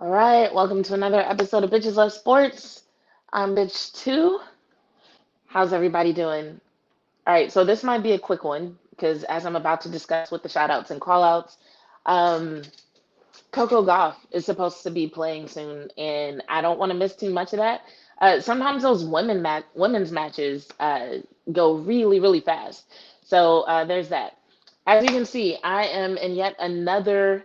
All right, welcome to another episode of Bitches Love Sports. I'm Bitch 2. How's everybody doing? All right, so this might be a quick one because as I'm about to discuss with the shout outs and call outs, um, Coco Gauff is supposed to be playing soon, and I don't want to miss too much of that. Sometimes those women's matches go really, really fast. So there's that. As you can see, I am in yet another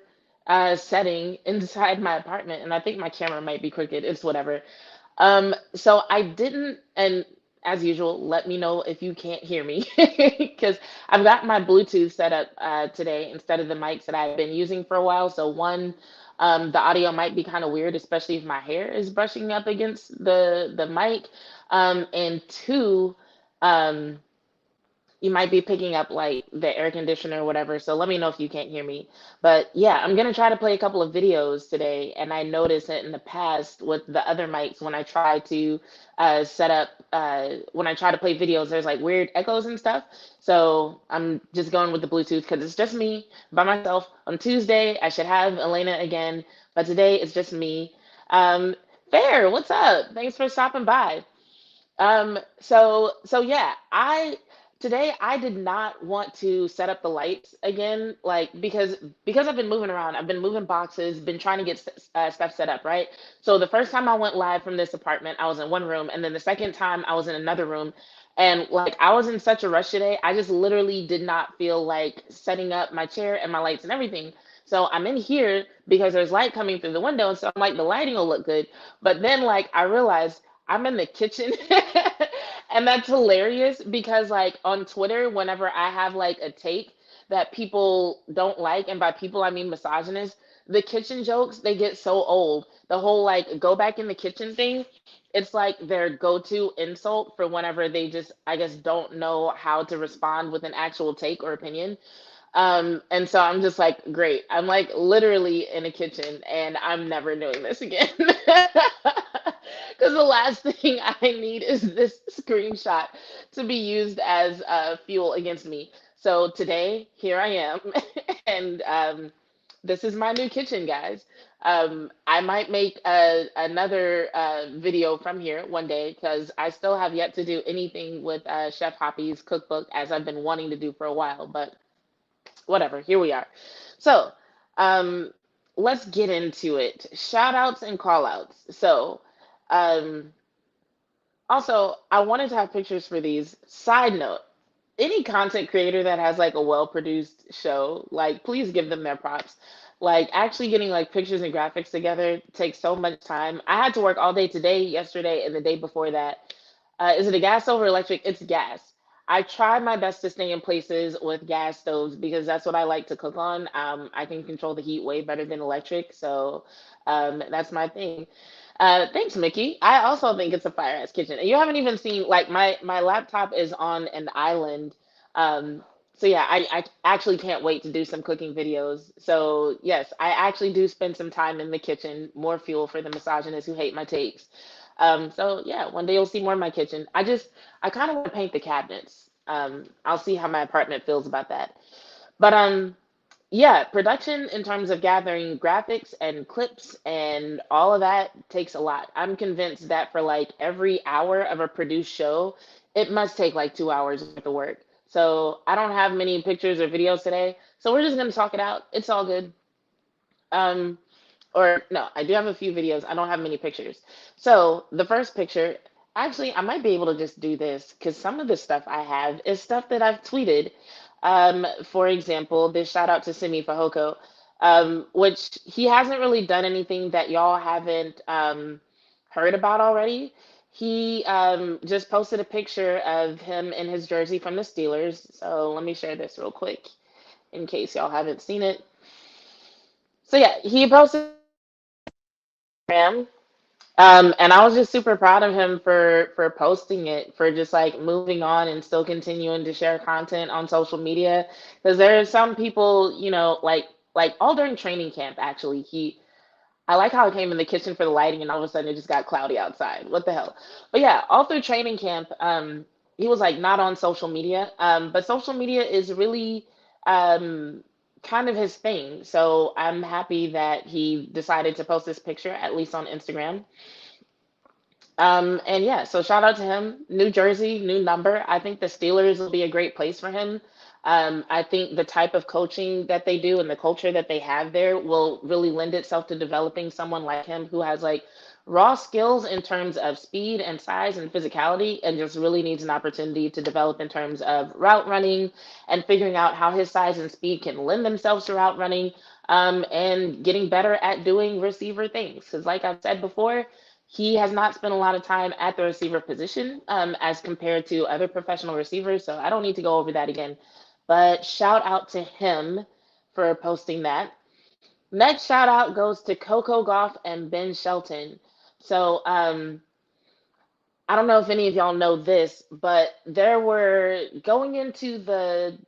setting inside my apartment, and I think my camera might be crooked. It's whatever. So I didn't, and as usual, let me know if you can't hear me because I've got my Bluetooth set up today instead of the mics that I've been using for a while. So one, the audio might be kind of weird, especially if my hair is brushing up against the mic. And two, um, you might be picking up like the air conditioner or whatever. So let me know if you can't hear me. But yeah, I'm gonna try to play a couple of videos today. And I noticed that in the past with the other mics, when I try to set up, when I try to play videos, there's like weird echoes and stuff. So I'm just going with the Bluetooth because it's just me by myself. On Tuesday, I should have Elena again, but today it's just me. Um, Fair, what's up? Thanks for stopping by. So yeah, I today I did not want to set up the lights again, like because I've been moving around, I've been moving boxes, been trying to get stuff set up, right? So the first time I went live from this apartment, I was in one room, and then the second time I was in another room, and like I was in such a rush today, I just literally did not feel like setting up my chair and my lights and everything. So I'm in here because there's light coming through the window, and so I'm like the lighting will look good, but then like I realized. I'm in the kitchen. And that's hilarious because like on Twitter, whenever I have like a take that people don't like, and by people I mean misogynists, the kitchen jokes, they get so old. The whole like go back in the kitchen thing, it's like their go-to insult for whenever they just, I guess, don't know how to respond with an actual take or opinion. And so I'm just like, great. I'm like literally in a kitchen and I'm never doing this again. Because the last thing I need is this screenshot to be used as fuel against me. So today, here I am. And this is my new kitchen, guys. I might make another video from here one day because I still have yet to do anything with Chef Hoppy's cookbook as I've been wanting to do for a while. But whatever, here we are. So, um, let's get into it. Shout outs and call outs. So, um, also, I wanted to have pictures for these. Side note, any content creator that has like a well produced show, like please give them their props. Like actually getting like pictures and graphics together takes so much time. I had to work all day today, yesterday, and the day before that. Is it a gas stove or electric? It's gas. I try my best to stay in places with gas stoves because that's what I like to cook on. I can control the heat way better than electric, so that's my thing. Thanks, Mickey. I also think it's a fire ass kitchen. And you haven't even seen like my laptop is on an island. Um, so yeah, I actually can't wait to do some cooking videos. So yes, I actually do spend some time in the kitchen. More fuel for the misogynists who hate my takes. So yeah, one day you'll see more of my kitchen. I kind of want to paint the cabinets. I'll see how my apartment feels about that. But yeah, production in terms of gathering graphics and clips and all of that takes a lot. I'm convinced that for like every hour of a produced show, it must take like 2 hours worth of work. So I don't have many pictures or videos today. So we're just gonna talk it out. It's all good. Um, or no, I do have a few videos. I don't have many pictures. So the first picture, actually, I might be able to just do this because some of the stuff I have is stuff that I've tweeted. For example, this shout out to Simi Fahoko, which he hasn't really done anything that y'all haven't heard about already. He just posted a picture of him in his jersey from the Steelers. So let me share this real quick in case y'all haven't seen it. So yeah, he posted him. And I was just super proud of him for posting it, for just like moving on and still continuing to share content on social media. Because there are some people, like all during training camp, actually, I like how it came in the kitchen for the lighting, and all of a sudden it just got cloudy outside. What the hell? But yeah, all through training camp, he was like not on social media. But social media is really um kind of his thing. So I'm happy that he decided to post this picture, at least on Instagram. And yeah, so shout out to him. New jersey, new number. I think the Steelers will be a great place for him. I think the type of coaching that they do and the culture that they have there will really lend itself to developing someone like him who has like raw skills in terms of speed and size and physicality, and just really needs an opportunity to develop in terms of route running and figuring out how his size and speed can lend themselves to route running, and getting better at doing receiver things. Because, like I've said before, he has not spent a lot of time at the receiver position, as compared to other professional receivers. So I don't need to go over that again. But shout out to him for posting that. Next shout out goes to Coco Gauff and Ben Shelton. So I don't know if any of y'all know this, but there were going into the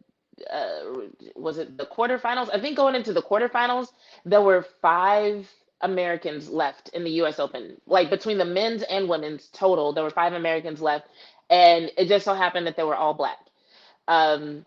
was it the quarterfinals? I think going into the quarterfinals, there were five Americans left in the U.S. Open. Like between the men's and women's total, there were five Americans left, and it just so happened that they were all black. Um,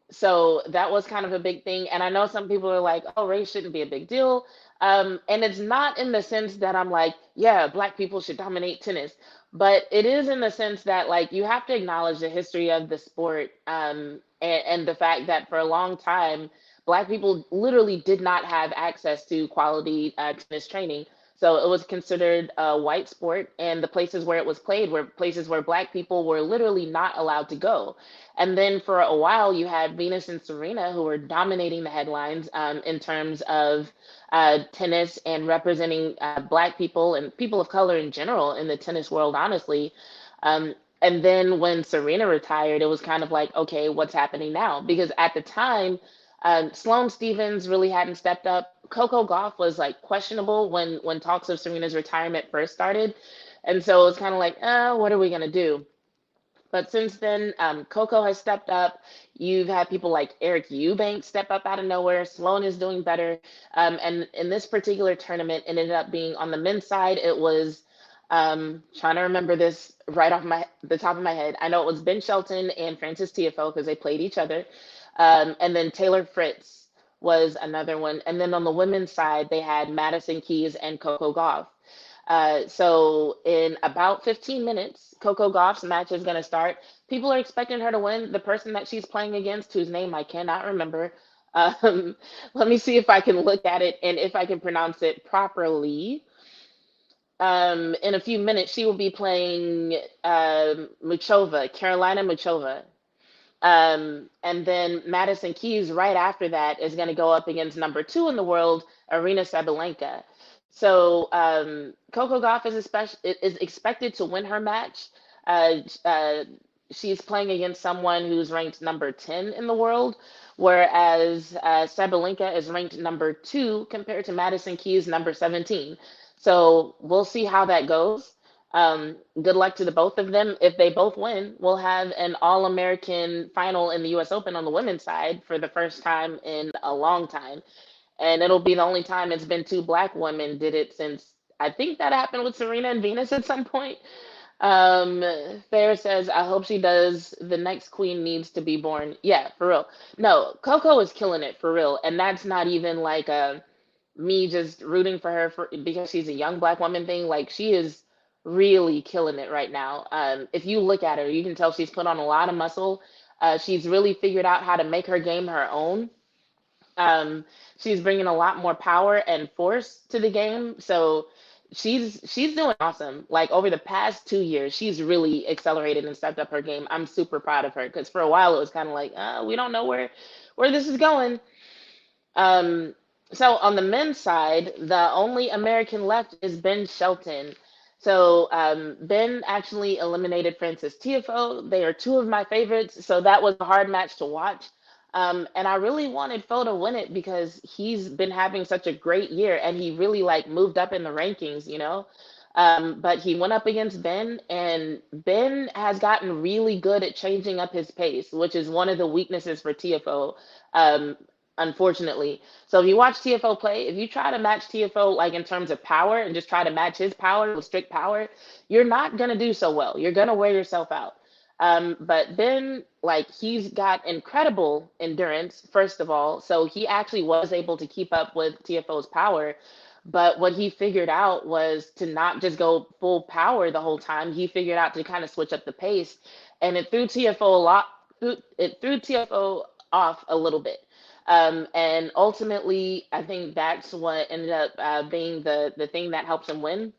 so that was kind of a big thing. And I know some people are like, oh, race shouldn't be a big deal. And it's not in the sense that I'm like, yeah, black people should dominate tennis. But it is in the sense that, like, you have to acknowledge the history of the sport, and the fact that for a long time, black people literally did not have access to quality tennis training. So it was considered a white sport, and the places where it was played were places where black people were literally not allowed to go. And then for a while, you had Venus and Serena, who were dominating the headlines, in terms of tennis and representing Black people and people of color in general in the tennis world, honestly. And then when Serena retired, it was kind of like, okay, what's happening now? Because at the time, Sloane Stevens really hadn't stepped up. Coco Gauff was like questionable when talks of Serena's retirement first started. And so it was kind of like, what are we going to do? But since then, Coco has stepped up. You've had people like Eric Eubanks step up out of nowhere. Sloan is doing better. And in this particular tournament, it ended up being on the men's side. It was, trying to remember this right off the top of my head. I know it was Ben Shelton and Francis Tiafoe because they played each other. And then Taylor Fritz was another one. And then on the women's side, they had Madison Keys and Coco Gauff. So in about 15 minutes, Coco Gauff's match is going to start. People are expecting her to win. The person that she's playing against, whose name I cannot remember, um, let me see if I can look at it and if I can pronounce it properly. In a few minutes, she will be playing Muchova, Carolina Muchova. And then Madison Keys, right after that, is going to go up against number two in the world, Arena Sabalenka. So Coco Gauff is expected to win her match. She's playing against someone who's ranked number 10 in the world, whereas Sabalenka is ranked number two compared to Madison Keys, number 17. So we'll see how that goes. Good luck to the both of them. If they both win, we'll have an All-American final in the U.S. Open on the women's side for the first time in a long time. And it'll be the only time it's been two black women did it since I think that happened with Serena and Venus at some point. Um, Fair says, I hope she does. The next queen needs to be born. Yeah, for real. No, Coco is killing it for real. And that's not even like me just rooting for her because she's a young black woman thing. Like she is really killing it right now. If you look at her, you can tell she's put on a lot of muscle. She's really figured out how to make her game her own. um, she's bringing a lot more power and force to the game. So she's doing awesome. Like over the past 2 years, she's really accelerated and stepped up her game. I'm super proud of her because for a while it was kind of like, we don't know where this is going. Um, so on the men's side, the only American left is Ben Shelton. So Ben actually eliminated Francis Tiafoe. They are two of my favorites, so that was a hard match to watch. And I really wanted Foe to win it because he's been having such a great year and he really like moved up in the rankings, you know. But he went up against Ben, and Ben has gotten really good at changing up his pace, which is one of the weaknesses for Tiafoe. Um, Unfortunately. So if you watch TFO play, if you try to match TFO like in terms of power and just try to match his power with strict power, you're not gonna do so well. You're gonna wear yourself out. But Ben, like, he's got incredible endurance, first of all. So he actually was able to keep up with TFO's power. But what he figured out was to not just go full power the whole time. He figured out to kind of switch up the pace, and it threw TFO a lot. It threw TFO off a little bit. And ultimately, I think that's what ended up being the thing that helps him win.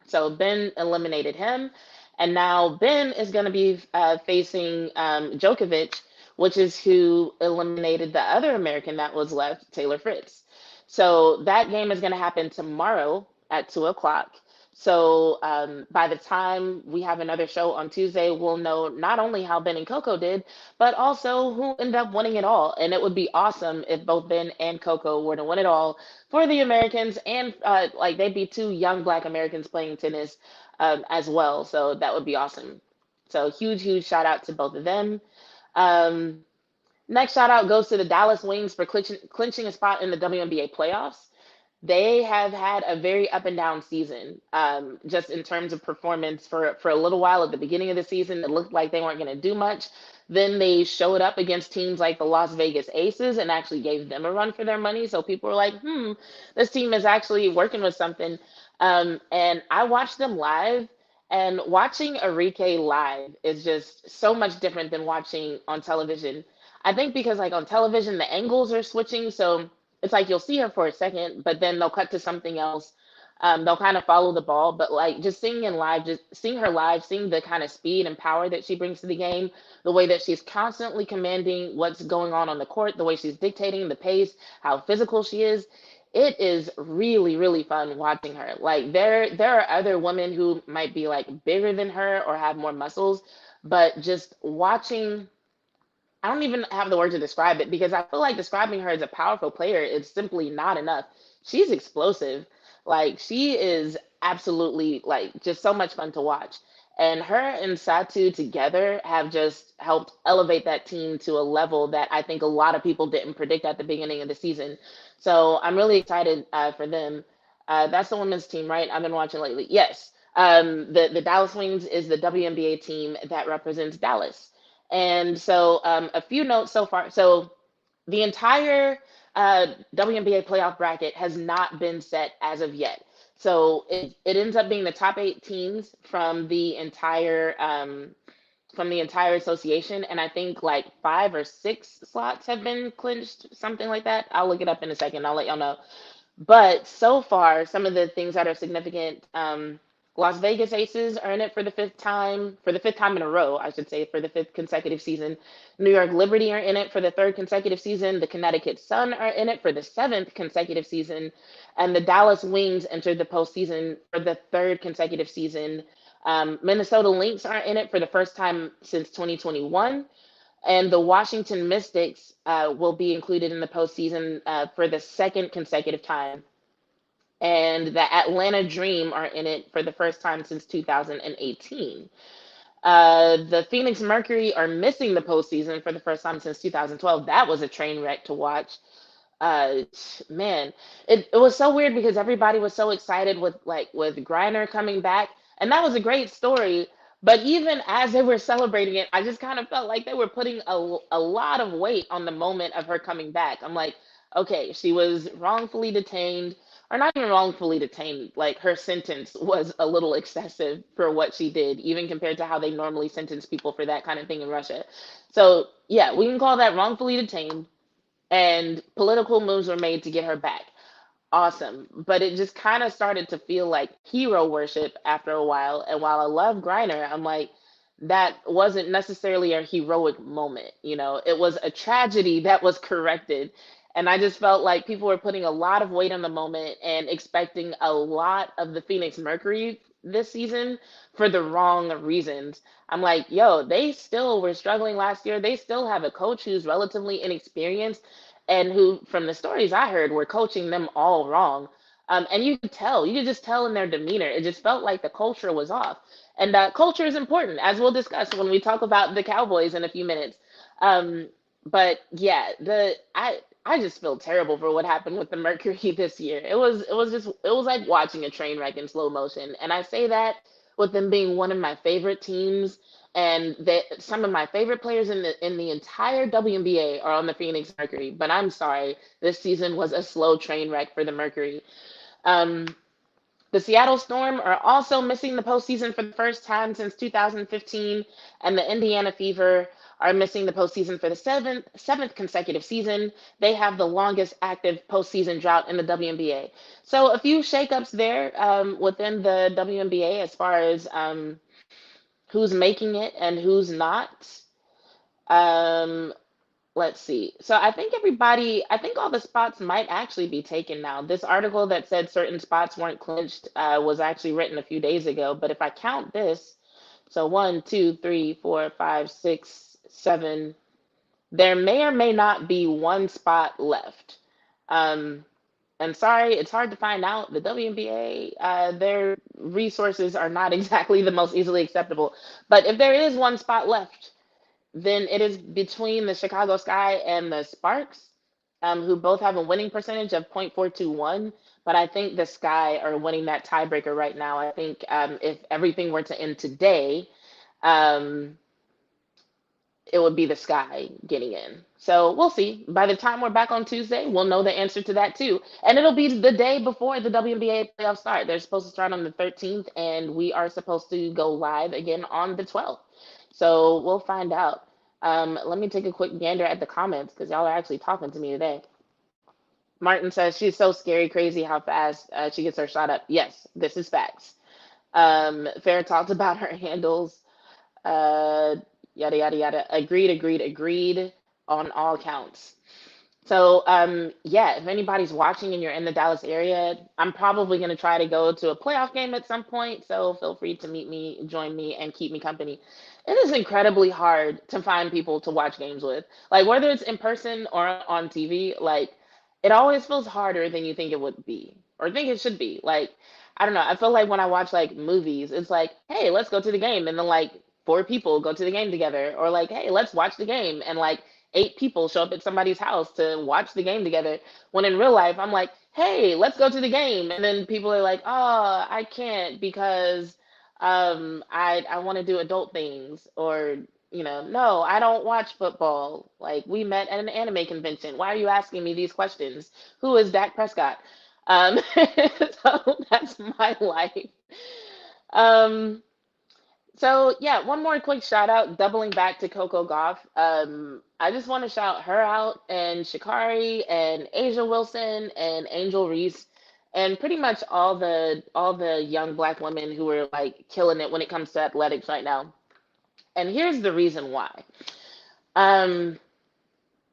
So Ben eliminated him, and now Ben is going to be facing Djokovic, which is who eliminated the other American that was left, Taylor Fritz. So that game is going to happen tomorrow at 2 o'clock. So by the time we have another show on Tuesday, we'll know not only how Ben and Coco did, but also who ended up winning it all. And it would be awesome if both Ben and Coco were to win it all for the Americans, and like they'd be two young Black Americans playing tennis as well. So that would be awesome. So huge, huge shout out to both of them. Um, Next shout out goes to the Dallas Wings for clinching a spot in the WNBA playoffs. They have had a very up and down season, just in terms of performance. For a little while at the beginning of the season, it looked like they weren't going to do much. Then they showed up against teams like the Las Vegas Aces and actually gave them a run for their money. So people were like, this team is actually working with something. And I watched them live, and watching Arike live is just so much different than watching on television. I think because, like, on television, the angles are switching. So it's like you'll see her for a second, but then they'll cut to something else. They'll kind of follow the ball, but like just seeing in live, just seeing her live, seeing the kind of speed and power that she brings to the game, the way that she's constantly commanding what's going on the court, the way she's dictating the pace, how physical she is. It is really, really fun watching her. Like there are other women who might be like bigger than her or have more muscles, but just watching, I don't even have the word to describe it, because I feel like describing her as a powerful player is simply not enough. She's explosive. Like, she is absolutely like just so much fun to watch. And her and Satu together have just helped elevate that team to a level that I think a lot of people didn't predict at the beginning of the season. So I'm really excited for them. That's the women's team, right? I've been watching lately. Yes. The Dallas Wings is the WNBA team that represents Dallas. And so, a few notes so far. So, the entire WNBA playoff bracket has not been set as of yet. So it ends up being the top 8 teams from the entire association, and I think like 5 or 6 slots have been clinched, something like that. I'll look it up in a second. I'll let y'all know. But so far, some of the things that are significant, Las Vegas Aces are in it for the fifth time in a row, I should say, for the fifth consecutive season. New York Liberty are in it for the third consecutive season. The Connecticut Sun are in it for the seventh consecutive season. And the Dallas Wings entered the postseason for the third consecutive season. Minnesota Lynx are in it for the first time since 2021. And the Washington Mystics will be included in the postseason for the second consecutive time. And the Atlanta Dream are in it for the first time since 2018. The Phoenix Mercury are missing the postseason for the first time since 2012. That was a train wreck to watch. uh Man, it was so weird because everybody was so excited with Griner coming back, and that was a great story. But even as they were celebrating it, I just kind of felt like they were putting a lot of weight on the moment of her coming back. I'm like, okay, she was wrongfully detained, or not even wrongfully detained, like her sentence was a little excessive for what she did, even compared to how they normally sentence people for that kind of thing in Russia. So yeah, we can call that wrongfully detained, and political moves were made to get her back. Awesome. But it just kind of started to feel like hero worship after a while. And while I love Griner, I'm like, that wasn't necessarily a heroic moment. It was a tragedy that was corrected. And I just felt like people were putting a lot of weight on the moment and expecting a lot of the Phoenix Mercury this season for the wrong reasons. I'm like, yo, they still were struggling last year. They still have a coach who's relatively inexperienced and who, from the stories I heard, were coaching them all wrong. And you could just tell in their demeanor. It just felt like the culture was off. And culture is important, as we'll discuss when we talk about the Cowboys in a few minutes. Um, but yeah, I just feel terrible for what happened with the Mercury this year. It was like watching a train wreck in slow motion. And I say that with them being one of my favorite teams and some of my favorite players in the entire WNBA are on the Phoenix Mercury. But I'm sorry, this season was a slow train wreck for the Mercury. Um, the Seattle Storm are also missing the postseason for the first time since 2015, and the Indiana Fever are missing the postseason for the seventh consecutive season. They have the longest active postseason drought in the WNBA. So a few shakeups there within the WNBA as far as who's making it and who's not. Um, let's see. So I think all the spots might actually be taken now. This article that said certain spots weren't clinched was actually written a few days ago. But if I count this, so one, two, three, four, five, six, seven, there may or may not be one spot left. Um, and sorry, it's hard to find out. The WNBA, their resources are not exactly the most easily acceptable. But if there is one spot left, then it is between the Chicago Sky and the Sparks, who both have a winning percentage of .421. But I think the Sky are winning that tiebreaker right now. I think if everything were to end today, um, it would be the Sky getting in. So we'll see. By the time we're back on Tuesday, we'll know the answer to that too. And it'll be the day before the WNBA playoffs start. They're supposed to start on the 13th, and we are supposed to go live again on the 12th. So we'll find out. Let me take a quick gander at the comments because y'all are actually talking to me today. Martin says she's so scary, crazy how fast she gets her shot up. Yes, this is facts. Farrah talked about her handles. Uh, Yada yada yada. Agreed, agreed, agreed on all counts. So, yeah, if anybody's watching and you're in the Dallas area, I'm probably going to try to go to a playoff game at some point. So feel free to meet me, join me, and keep me company. It is incredibly hard to find people to watch games with. Like, whether it's in person or on TV, like, it always feels harder than you think it would be or think it should be. Like, I don't know. I feel like when I watch like movies, it's like, hey, let's go to the game. And then like four people go to the game together. Or like, hey, let's watch the game. And like, eight people show up at somebody's house to watch the game together. When in real life, I'm like, hey, let's go to the game. And then people are like, oh, I can't because I want to do adult things. Or, no, I don't watch football. Like, we met at an anime convention. Why are you asking me these questions? Who is Dak Prescott? Um, so that's my life. Um, so yeah, one more quick shout out, doubling back to Coco Gauff. I just want to shout her out and Shikari and Asia Wilson and Angel Reese and pretty much all the young black women who are like killing it when it comes to athletics right now. And here's the reason why. Um,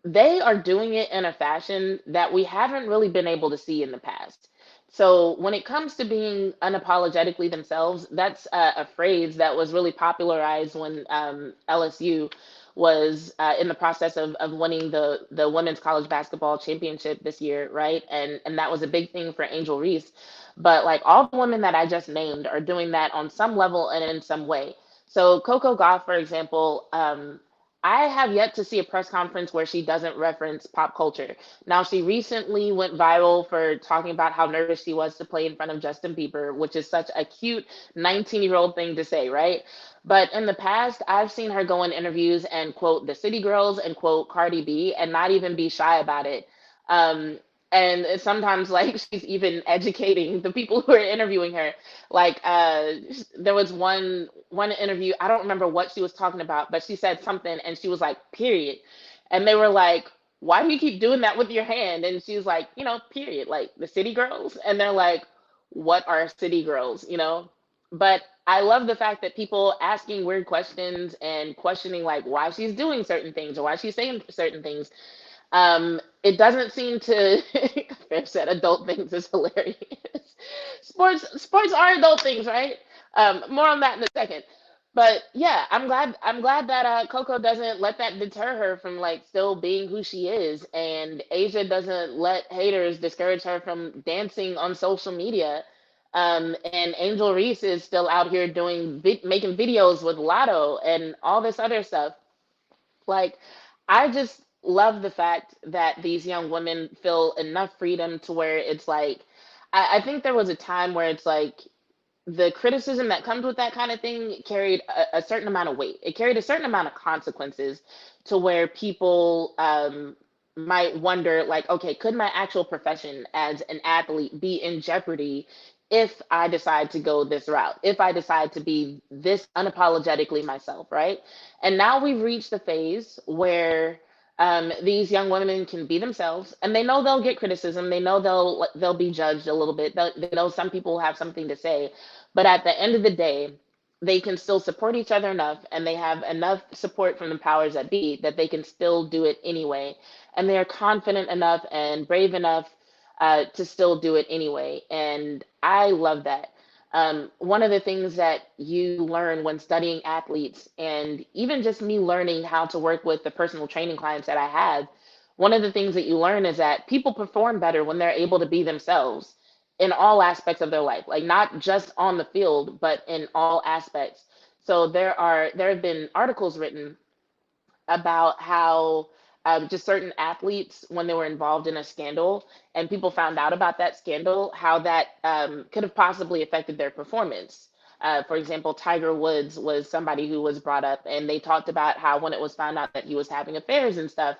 they are doing it in a fashion that we haven't really been able to see in the past. So when it comes to being unapologetically themselves, that's a phrase that was really popularized when LSU was in the process of winning the women's college basketball championship this year, right? And that was a big thing for Angel Reese. But like all the women that I just named are doing that on some level and in some way. So Coco Gauff, for example, I have yet to see a press conference where she doesn't reference pop culture. Now, she recently went viral for talking about how nervous she was to play in front of Justin Bieber, which is such a cute 19-year-old thing to say, right? But in the past, I've seen her go in interviews and quote the City Girls and quote Cardi B and not even be shy about it. Um, and it's sometimes like she's even educating the people who are interviewing her. Like there was one interview, I don't remember what she was talking about, but she said something and she was like, period. And they were like, why do you keep doing that with your hand? And she was like, period, like the city girls. And they're like, what are city girls, But I love the fact that people asking weird questions and questioning like why she's doing certain things or why she's saying certain things. It doesn't seem to. Fair said adult things is hilarious. Sports are adult things, right? More on that in a second. But yeah, I'm glad that Coco doesn't let that deter her from like still being who she is, and Asia doesn't let haters discourage her from dancing on social media. And Angel Reese is still out here making videos with Lotto and all this other stuff. Like, I just love the fact that these young women feel enough freedom to where it's like, I think there was a time where it's like, the criticism that comes with that kind of thing carried a certain amount of weight. It carried a certain amount of consequences to where people might wonder, like, okay, could my actual profession as an athlete be in jeopardy if I decide to go this route, if I decide to be this unapologetically myself, right? And now we've reached the phase where these young women can be themselves, and they know they'll get criticism. They know they'll be judged a little bit. They know some people have something to say, but at the end of the day, they can still support each other enough, and they have enough support from the powers that be that they can still do it anyway. And they are confident enough and brave enough to still do it anyway. And I love that. One of the things that you learn when studying athletes, and even just me learning how to work with the personal training clients that I have, one of the things that you learn is that people perform better when they're able to be themselves in all aspects of their life, like not just on the field, but in all aspects. So there have been articles written about how just certain athletes, when they were involved in a scandal and people found out about that scandal, how that could have possibly affected their performance. For example, Tiger Woods was somebody who was brought up, and they talked about how when it was found out that he was having affairs and stuff,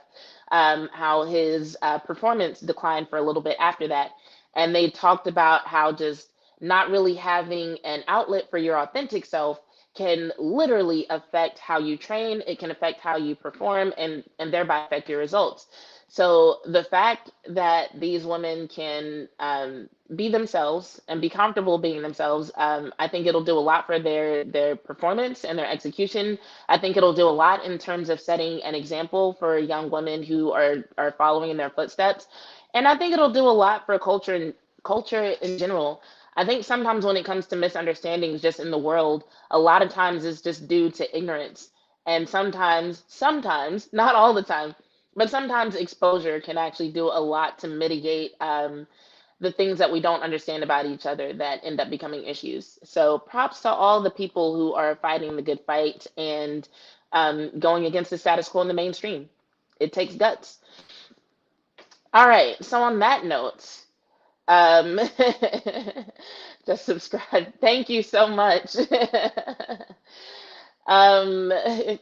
how his performance declined for a little bit after that. And they talked about how just not really having an outlet for your authentic self can literally affect how you train. It can affect how you perform, and thereby affect your results. So the fact that these women can be themselves and be comfortable being themselves, I think it'll do a lot for their performance and their execution. I think it'll do a lot in terms of setting an example for young women who are following in their footsteps, and I think it'll do a lot for culture in general. I think sometimes when it comes to misunderstandings just in the world, a lot of times it's just due to ignorance. And sometimes, not all the time, but sometimes exposure can actually do a lot to mitigate the things that we don't understand about each other that end up becoming issues. So props to all the people who are fighting the good fight and going against the status quo in the mainstream. It takes guts. All right. So on that note, um, just subscribe. Thank you so much. Um,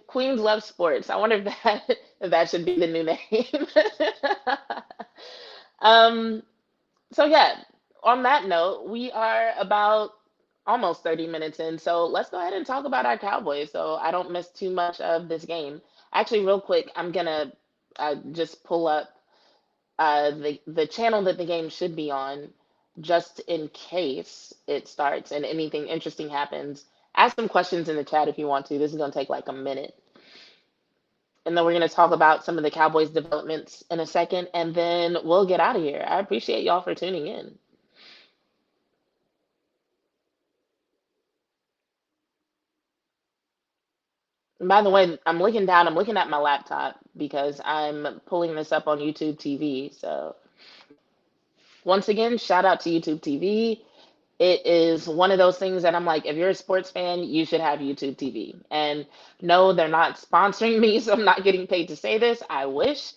Queens Love Sports. I wonder if that should be the new name. Um, so yeah, on that note, we are about almost 30 minutes in. So let's go ahead and talk about our Cowboys so I don't miss too much of this game. Actually, real quick, I'm gonna just pull up the channel that the game should be on, just in case it starts and anything interesting happens. Ask some questions in the chat if you want to. This is going to take like a minute. And then we're going to talk about some of the Cowboys developments in a second, and then we'll get out of here. I appreciate y'all for tuning in. And by the way, I'm looking down, I'm looking at my laptop because I'm pulling this up on YouTube TV. So, once again, shout out to YouTube TV. It is one of those things that I'm like, if you're a sports fan, you should have YouTube TV. And no, they're not sponsoring me, so I'm not getting paid to say this. I wish.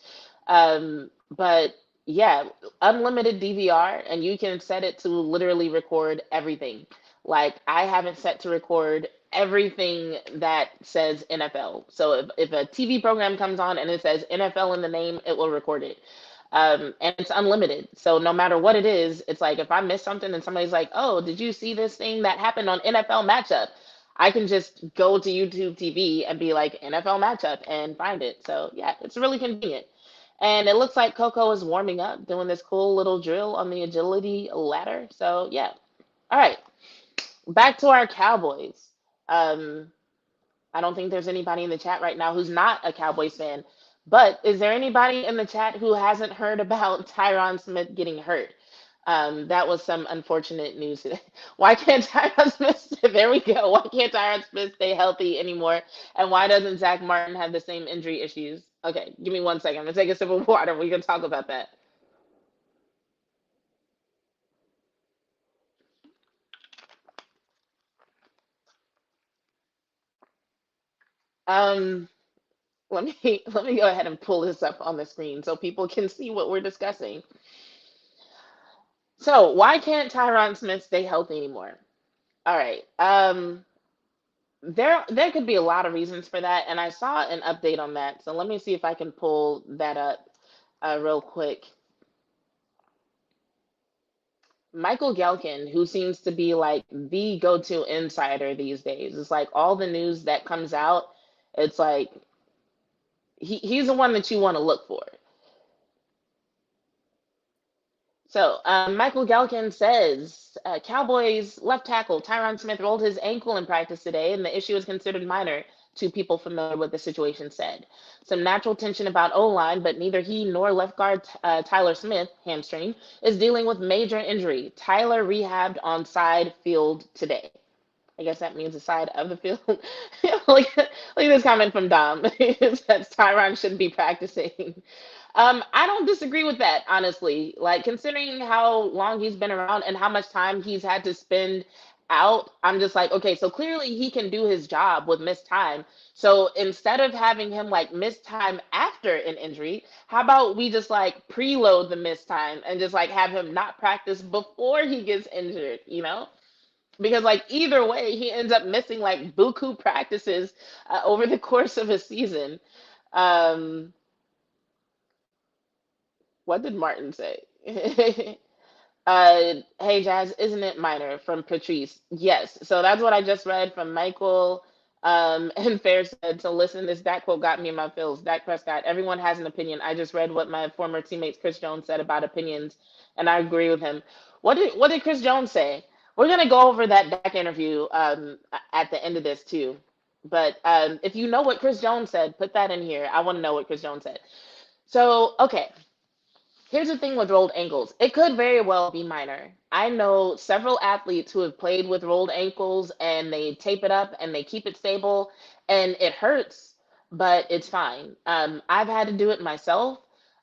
But yeah, unlimited DVR, and you can set it to literally record everything. Like, I have it set to record everything that says NFL. So if a TV program comes on and it says NFL in the name, it will record it. And it's unlimited. So no matter what it is, it's like if I miss something and somebody's like, "Oh, did you see this thing that happened on NFL matchup?" I can just go to YouTube TV and be like NFL matchup and find it. So yeah, it's really convenient. And it looks like Coco is warming up, doing this cool little drill on the agility ladder. So yeah. All right, back to our Cowboys. Um, I don't think there's anybody in the chat right now who's not a Cowboys fan. But is there anybody in the chat who hasn't heard about Tyron Smith getting hurt? That was some unfortunate news today. Why can't Tyron Smith, there we go. Why can't Tyron Smith stay healthy anymore? And why doesn't Zach Martin have the same injury issues? Okay, give me 1 second. I'm gonna take a sip of water. We can talk about that. Um, let me go ahead and pull this up on the screen so people can see what we're discussing. So why can't Tyron Smith stay healthy anymore? All right. There could be a lot of reasons for that, and I saw an update on that. So let me see if I can pull that up real quick. Michael Gelkin, who seems to be like the go-to insider these days, it's like all the news that comes out, it's like he's the one that you want to look for. So, Michael Gelkin says Cowboys left tackle Tyron Smith rolled his ankle in practice today, and the issue is considered minor. Two people familiar with the situation said. Some natural tension about O line, but neither he nor left guard Tyler Smith, hamstring, is dealing with major injury. Tyler rehabbed on side field today. I guess that means the side of the field. Like this comment from Dom. It says Tyron shouldn't be practicing. I don't disagree with that, honestly. Like considering how long he's been around and how much time he's had to spend out, I'm just like, okay, so clearly he can do his job with missed time. So instead of having him like miss time after an injury, how about we just like preload the missed time and just like have him not practice before he gets injured, you know? Because like either way, he ends up missing like buku practices over the course of a season. Um, what did Martin say? Hey Jazz, isn't it minor from Patrice? Yes. So that's what I just read from Michael. And Fair said, so listen, this Dak quote got me in my feels. Dak Prescott, everyone has an opinion. I just read what my former teammates Chris Jones said about opinions, and I agree with him. What did Chris Jones say? We're gonna go over that Dak interview at the end of this too. But if you know what Chris Jones said, put that in here. I want to know what Chris Jones said. So, okay, here's the thing with rolled ankles. It could very well be minor. I know several athletes who have played with rolled ankles and they tape it up and they keep it stable and it hurts, but it's fine. I've had to do it myself.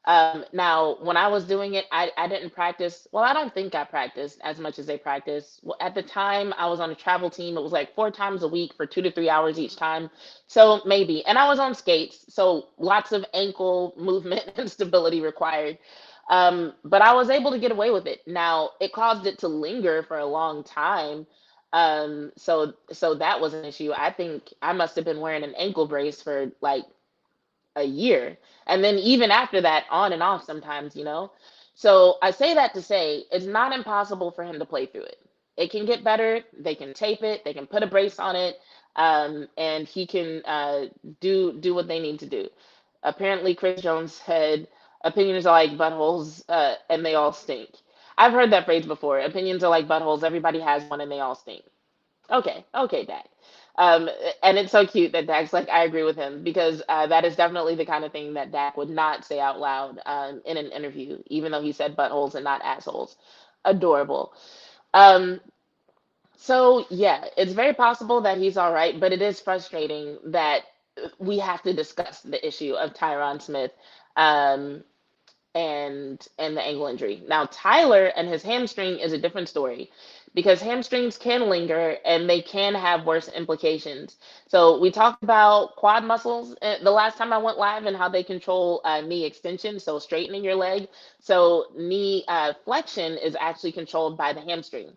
Now, when I was doing it, I didn't practice. Well, I don't think I practiced as much as they practice. Well, at the time, I was on a travel team. It was like 4 times a week for 2 to 3 hours each time. So maybe. And I was on skates. So lots of ankle movement and stability required. But I was able to get away with it. Now, it caused it to linger for a long time. So that was an issue. I think I must have been wearing an ankle brace for like a year. And then even after that, on and off sometimes, you know? So I say that to say it's not impossible for him to play through it. It can get better. They can tape it. They can put a brace on it. And he can do what they need to do. Apparently, Chris Jones said opinions are like buttholes, and they all stink. I've heard that phrase before. Opinions are like buttholes. Everybody has one, and they all stink. Okay, okay, Dak. Um, and it's so cute that Dak's like, I agree with him because that is definitely the kind of thing that Dak would not say out loud in an interview, even though he said buttholes and not assholes. Adorable. Um, so yeah, it's very possible that he's all right, but it is frustrating that we have to discuss the issue of Tyron Smith. Um, and the ankle injury. Now Tyler and his hamstring is a different story because hamstrings can linger and they can have worse implications. So we talked about quad muscles the last time I went live and how they control knee extension, so straightening your leg. So knee flexion is actually controlled by the hamstring.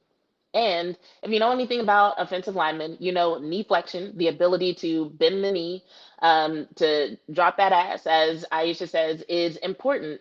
And if you know anything about offensive linemen, you know knee flexion, the ability to bend the knee, to drop that ass, as Aisha says, is important.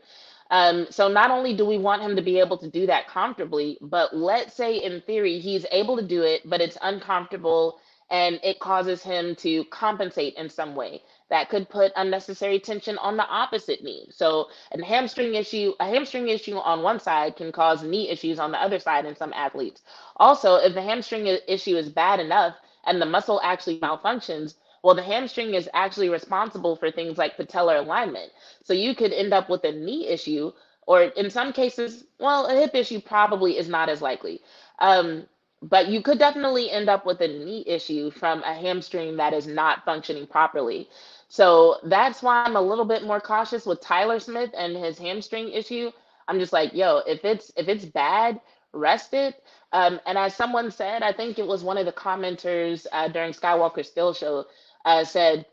So not only do we want him to be able to do that comfortably, but let's say in theory he's able to do it, but it's uncomfortable and it causes him to compensate in some way. That could put unnecessary tension on the opposite knee. So a hamstring issue on one side can cause knee issues on the other side in some athletes. Also, if the hamstring issue is bad enough and the muscle actually malfunctions, well, the hamstring is actually responsible for things like patellar alignment. So you could end up with a knee issue, or in some cases, well, a hip issue probably is not as likely. But you could definitely end up with a knee issue from a hamstring that is not functioning properly. So that's why I'm a little bit more cautious with Tyler Smith and his hamstring issue. I'm just like, yo, if it's bad, rest it. And as someone said, I think it was one of the commenters during Skywalker Still Show said,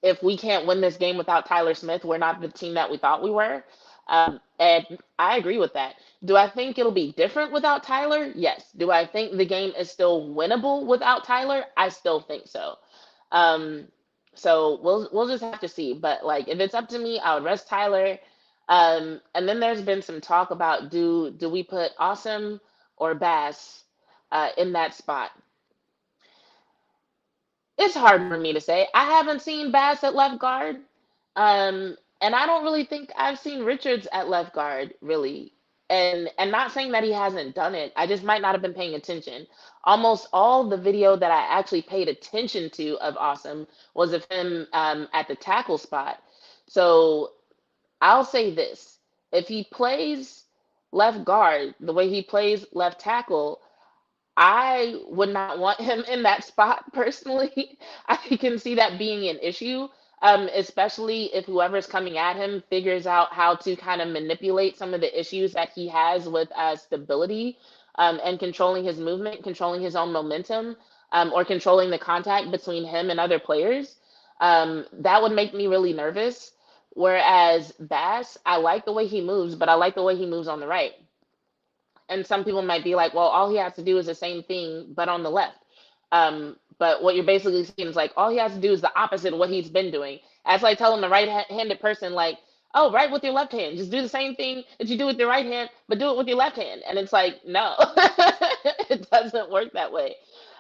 if we can't win this game without Tyler Smith, we're not the team that we thought we were. And I agree with that. Do I think it'll be different without Tyler? Yes. Do I think the game is still winnable without Tyler? I still think so. Um, so we'll just have to see. But like, if it's up to me, I would rest Tyler. And then there's been some talk about do we put Awesome or Bass in that spot? It's hard for me to say. I haven't seen Bass at left guard. And I don't really think I've seen Richards at left guard, really. And not saying that he hasn't done it. I just might not have been paying attention. Almost all the video that I actually paid attention to of Awesome was of him at the tackle spot. So I'll say this. If he plays left guard the way he plays left tackle, I would not want him in that spot personally. I can see that being an issue, especially if whoever's coming at him figures out how to kind of manipulate some of the issues that he has with stability and controlling his movement, controlling his own momentum, or controlling the contact between him and other players. That would make me really nervous. Whereas Bass, I like the way he moves, but I like the way he moves on the right. And some people might be like, well, all he has to do is the same thing, but on the left. But what you're basically saying is like, all he has to do is the opposite of what he's been doing. That's like telling the right-handed person, like, oh, right with your left hand. Just do the same thing that you do with your right hand, but do it with your left hand. And it's like, no, it doesn't work that way.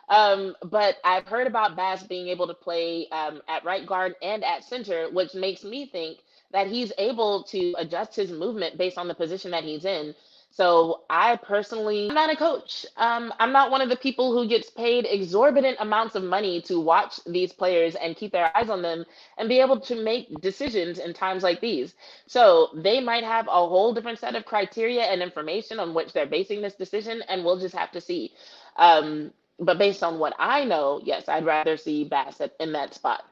But I've heard about Bass being able to play at right guard and at center, which makes me think that he's able to adjust his movement based on the position that he's in. So I personally, I'm not a coach. I'm not one of the people who gets paid exorbitant amounts of money to watch these players and keep their eyes on them and be able to make decisions in times like these. So they might have a whole different set of criteria and information on which they're basing this decision, and we'll just have to see. But based on what I know, yes, I'd rather see Bassett in that spot.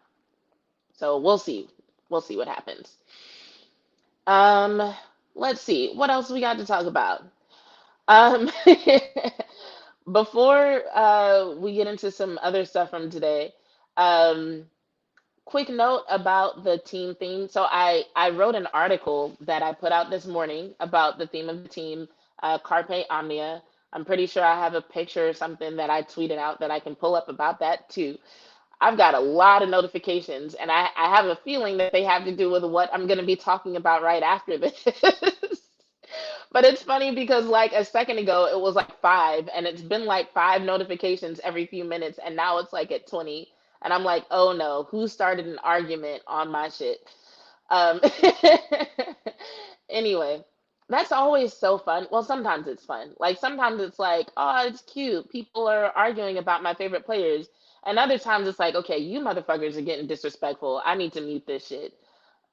So we'll see. We'll see what happens. Um, let's see. What else we got to talk about? Um, before we get into some other stuff from today, um, quick note about the team theme. So I wrote an article that I put out this morning about the theme of the team, Carpe Omnia. I'm pretty sure I have a picture or something that I tweeted out that I can pull up about that too. I've got a lot of notifications, and I have a feeling that they have to do with what I'm going to be talking about right after this. But it's funny because like a second ago it was like five, and it's been like five notifications every few minutes, and now it's like at 20. And I'm like, oh no, who started an argument on my shit? Um, anyway, that's always so fun. Well, sometimes it's fun. Like sometimes it's like, oh, it's cute. People are arguing about my favorite players. And other times it's like, okay, you motherfuckers are getting disrespectful. I need to mute this shit.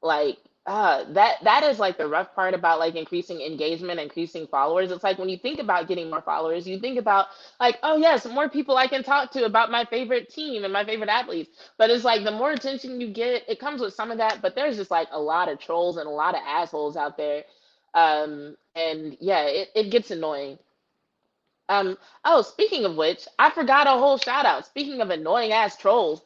Like that is like the rough part about like increasing engagement, increasing followers. It's like when you think about getting more followers, you think about like, oh yes, more people I can talk to about my favorite team and my favorite athletes. But it's like the more attention you get, it comes with some of that, but there's just like a lot of trolls and a lot of assholes out there. And yeah, it gets annoying. Oh, speaking of which, I forgot a whole shout out. Speaking of annoying ass trolls,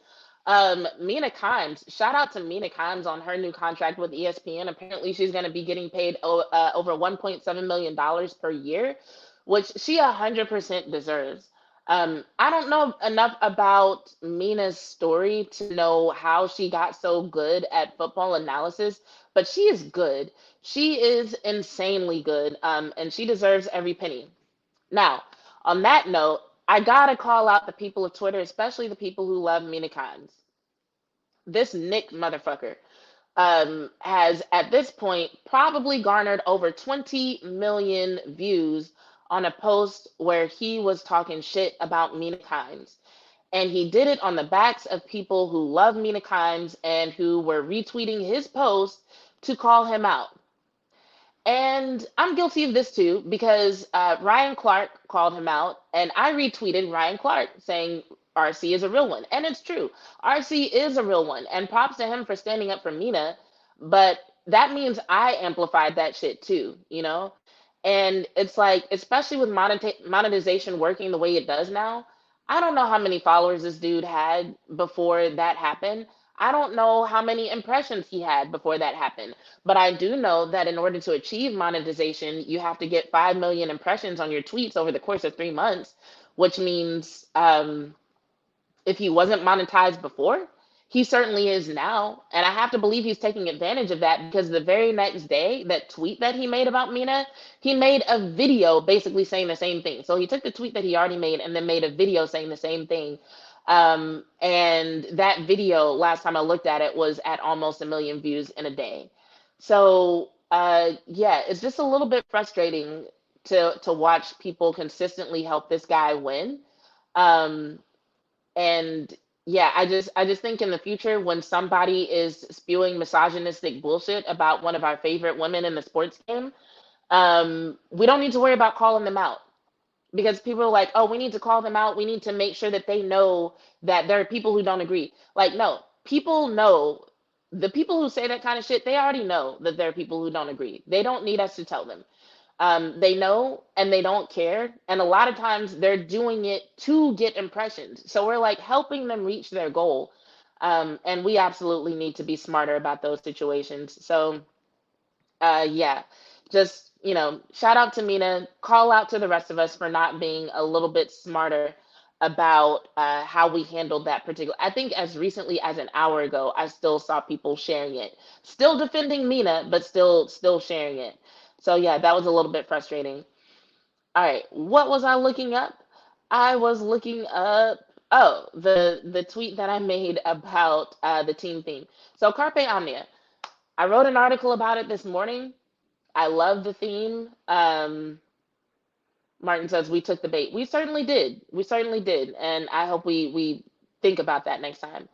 Mina Kimes, shout out to Mina Kimes on her new contract with ESPN. Apparently, she's going to be getting paid over $1.7 million per year, which she 100% deserves. I don't know enough about Mina's story to know how she got so good at football analysis, but she is good. She is insanely good, and she deserves every penny. Now, on that note, I gotta call out the people of Twitter, especially the people who love Mina Kimes. This Nick motherfucker has at this point probably garnered over 20 million views on a post where he was talking shit about Mina Kimes. And he did it on the backs of people who love Mina Kimes and who were retweeting his post to call him out. And I'm guilty of this too because Ryan Clark called him out, and I retweeted Ryan Clark saying RC is a real one. And it's true. RC is a real one. And props to him for standing up for Mina. But that means I amplified that shit too, you know? And it's like, especially with monetization working the way it does now, I don't know how many followers this dude had before that happened. I don't know how many impressions he had before that happened, but I do know that in order to achieve monetization, you have to get 5 million impressions on your tweets over the course of 3 months, which means if he wasn't monetized before, he certainly is now. And I have to believe he's taking advantage of that because the very next day, that tweet that he made about Mina, he made a video basically saying the same thing. So he took the tweet that he already made and then made a video saying the same thing. And that video, last time I looked at it, was at almost a million views in a day. So yeah, it's just a little bit frustrating to watch people consistently help this guy win. Um, and yeah, I just think in the future when somebody is spewing misogynistic bullshit about one of our favorite women in the sports game, we don't need to worry about calling them out because people are like, oh, we need to call them out. We need to make sure that they know that there are people who don't agree. Like, no, people know, the people who say that kind of shit, they already know that there are people who don't agree. They don't need us to tell them. They know and they don't care. And a lot of times they're doing it to get impressions. So we're like helping them reach their goal. And we absolutely need to be smarter about those situations. So, yeah, just, shout out to Mina, call out to the rest of us for not being a little bit smarter about how we handled that particular. I think as recently as an hour ago, I still saw people sharing it, still defending Mina, but still sharing it. So yeah, that was a little bit frustrating. All right, what was I looking up? I was looking up, oh, the tweet that I made about the team theme. So Carpe Omnia. I wrote an article about it this morning. I love the theme. Martin says we took the bait. We certainly did. We certainly did, and I hope we think about that next time.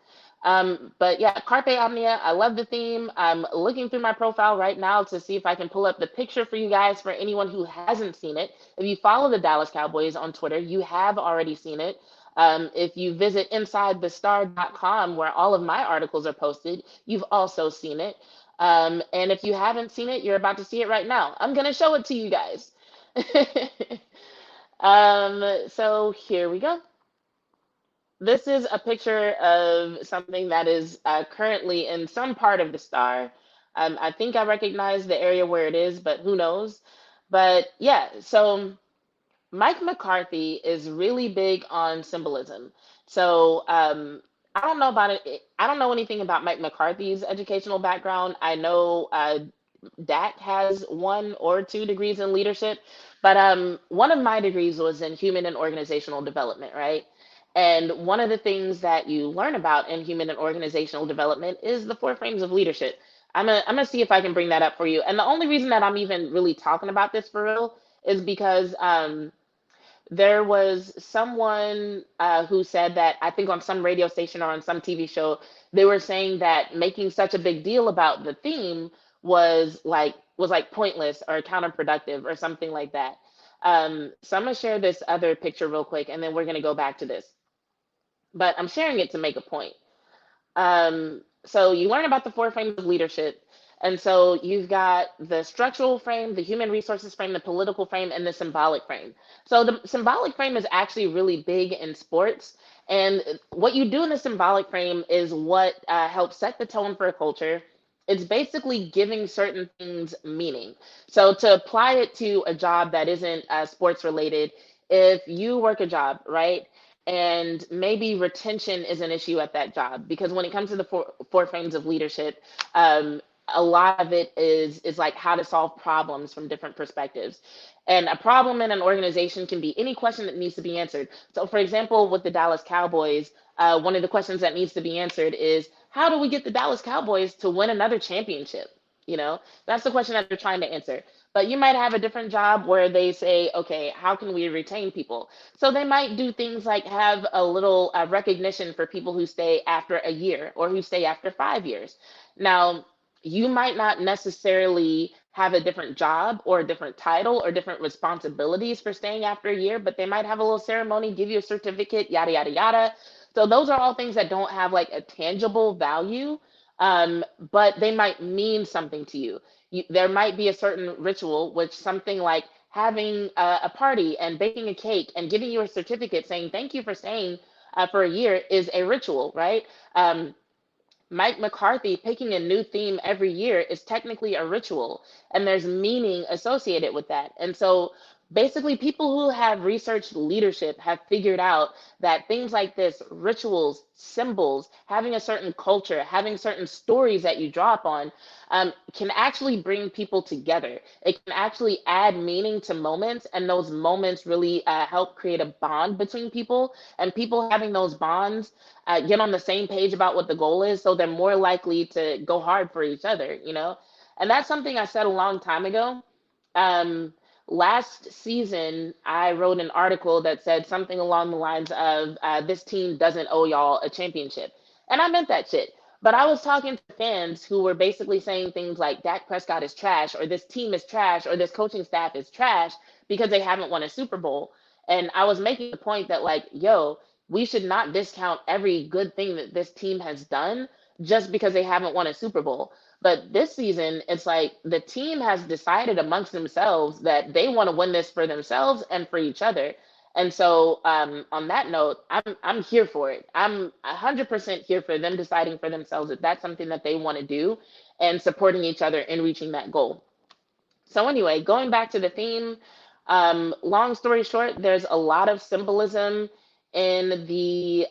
But yeah, Carpe Omnia. I love the theme. I'm looking through my profile right now to see if I can pull up the picture for you guys for anyone who hasn't seen it. If you follow the Dallas Cowboys on Twitter, you have already seen it. If you visit InsideTheStar.com, where all of my articles are posted, you've also seen it. And if you haven't seen it, you're about to see it right now. I'm gonna show it to you guys. So here we go. This is a picture of something that is currently in some part of the star. I think I recognize the area where it is, but who knows? But yeah, so Mike McCarthy is really big on symbolism. So I don't know about it. I don't know anything about Mike McCarthy's educational background. I know Dak has 1 or 2 degrees in leadership, but one of my degrees was in human and organizational development, right? And one of the things that you learn about in human and organizational development is the 4 frames of leadership. I'm gonna see if I can bring that up for you. And the only reason that I'm even really talking about this for real is because there was someone who said that I think on some radio station or on some TV show, they were saying that making such a big deal about the theme was like pointless or counterproductive or something like that. So I'm gonna share this other picture real quick, and then we're gonna go back to this. But I'm sharing it to make a point. So you learn about the 4 frames of leadership. And so you've got the structural frame, the human resources frame, the political frame, and the symbolic frame. So the symbolic frame is actually really big in sports. And what you do in the symbolic frame is what helps set the tone for a culture. It's basically giving certain things meaning. So to apply it to a job that isn't sports related, if you work a job, right? And maybe retention is an issue at that job because when it comes to the 4 frames of leadership, a lot of it is like how to solve problems from different perspectives. And a problem in an organization can be any question that needs to be answered. So, for example, with the Dallas Cowboys, one of the questions that needs to be answered is how do we get the Dallas Cowboys to win another championship? That's the question that they're trying to answer. But you might have a different job where they say, okay, how can we retain people? So they might do things like have a little recognition for people who stay after a year or who stay after 5 years. Now, you might not necessarily have a different job or a different title or different responsibilities for staying after a year, but they might have a little ceremony, give you a certificate, yada, yada, yada. So those are all things that don't have like a tangible value, but they might mean something to you. There might be a certain ritual, which something like having a party and baking a cake and giving you a certificate saying thank you for staying for a year is a ritual, right? Um, Mike McCarthy picking a new theme every year is technically a ritual, and there's meaning associated with that. And so basically, people who have researched leadership have figured out that things like this, rituals, symbols, having a certain culture, having certain stories that you draw upon, can actually bring people together. It can actually add meaning to moments, and those moments really help create a bond between people. And people having those bonds get on the same page about what the goal is, so they're more likely to go hard for each other, you know? And that's something I said a long time ago. Um, Last season, I wrote an article that said something along the lines of, this team doesn't owe y'all a championship. And I meant that shit. But I was talking to fans who were basically saying things like Dak Prescott is trash, or this team is trash, or this coaching staff is trash because they haven't won a Super Bowl. And I was making the point that, like, yo, we should not discount every good thing that this team has done just because they haven't won a Super Bowl. But this season, it's like the team has decided amongst themselves that they want to win this for themselves and for each other. And so, on that note, I'm here for it. I'm 100% here for them deciding for themselves that that's something that they want to do, and supporting each other in reaching that goal. So anyway, going back to the theme, long story short, there's a lot of symbolism in the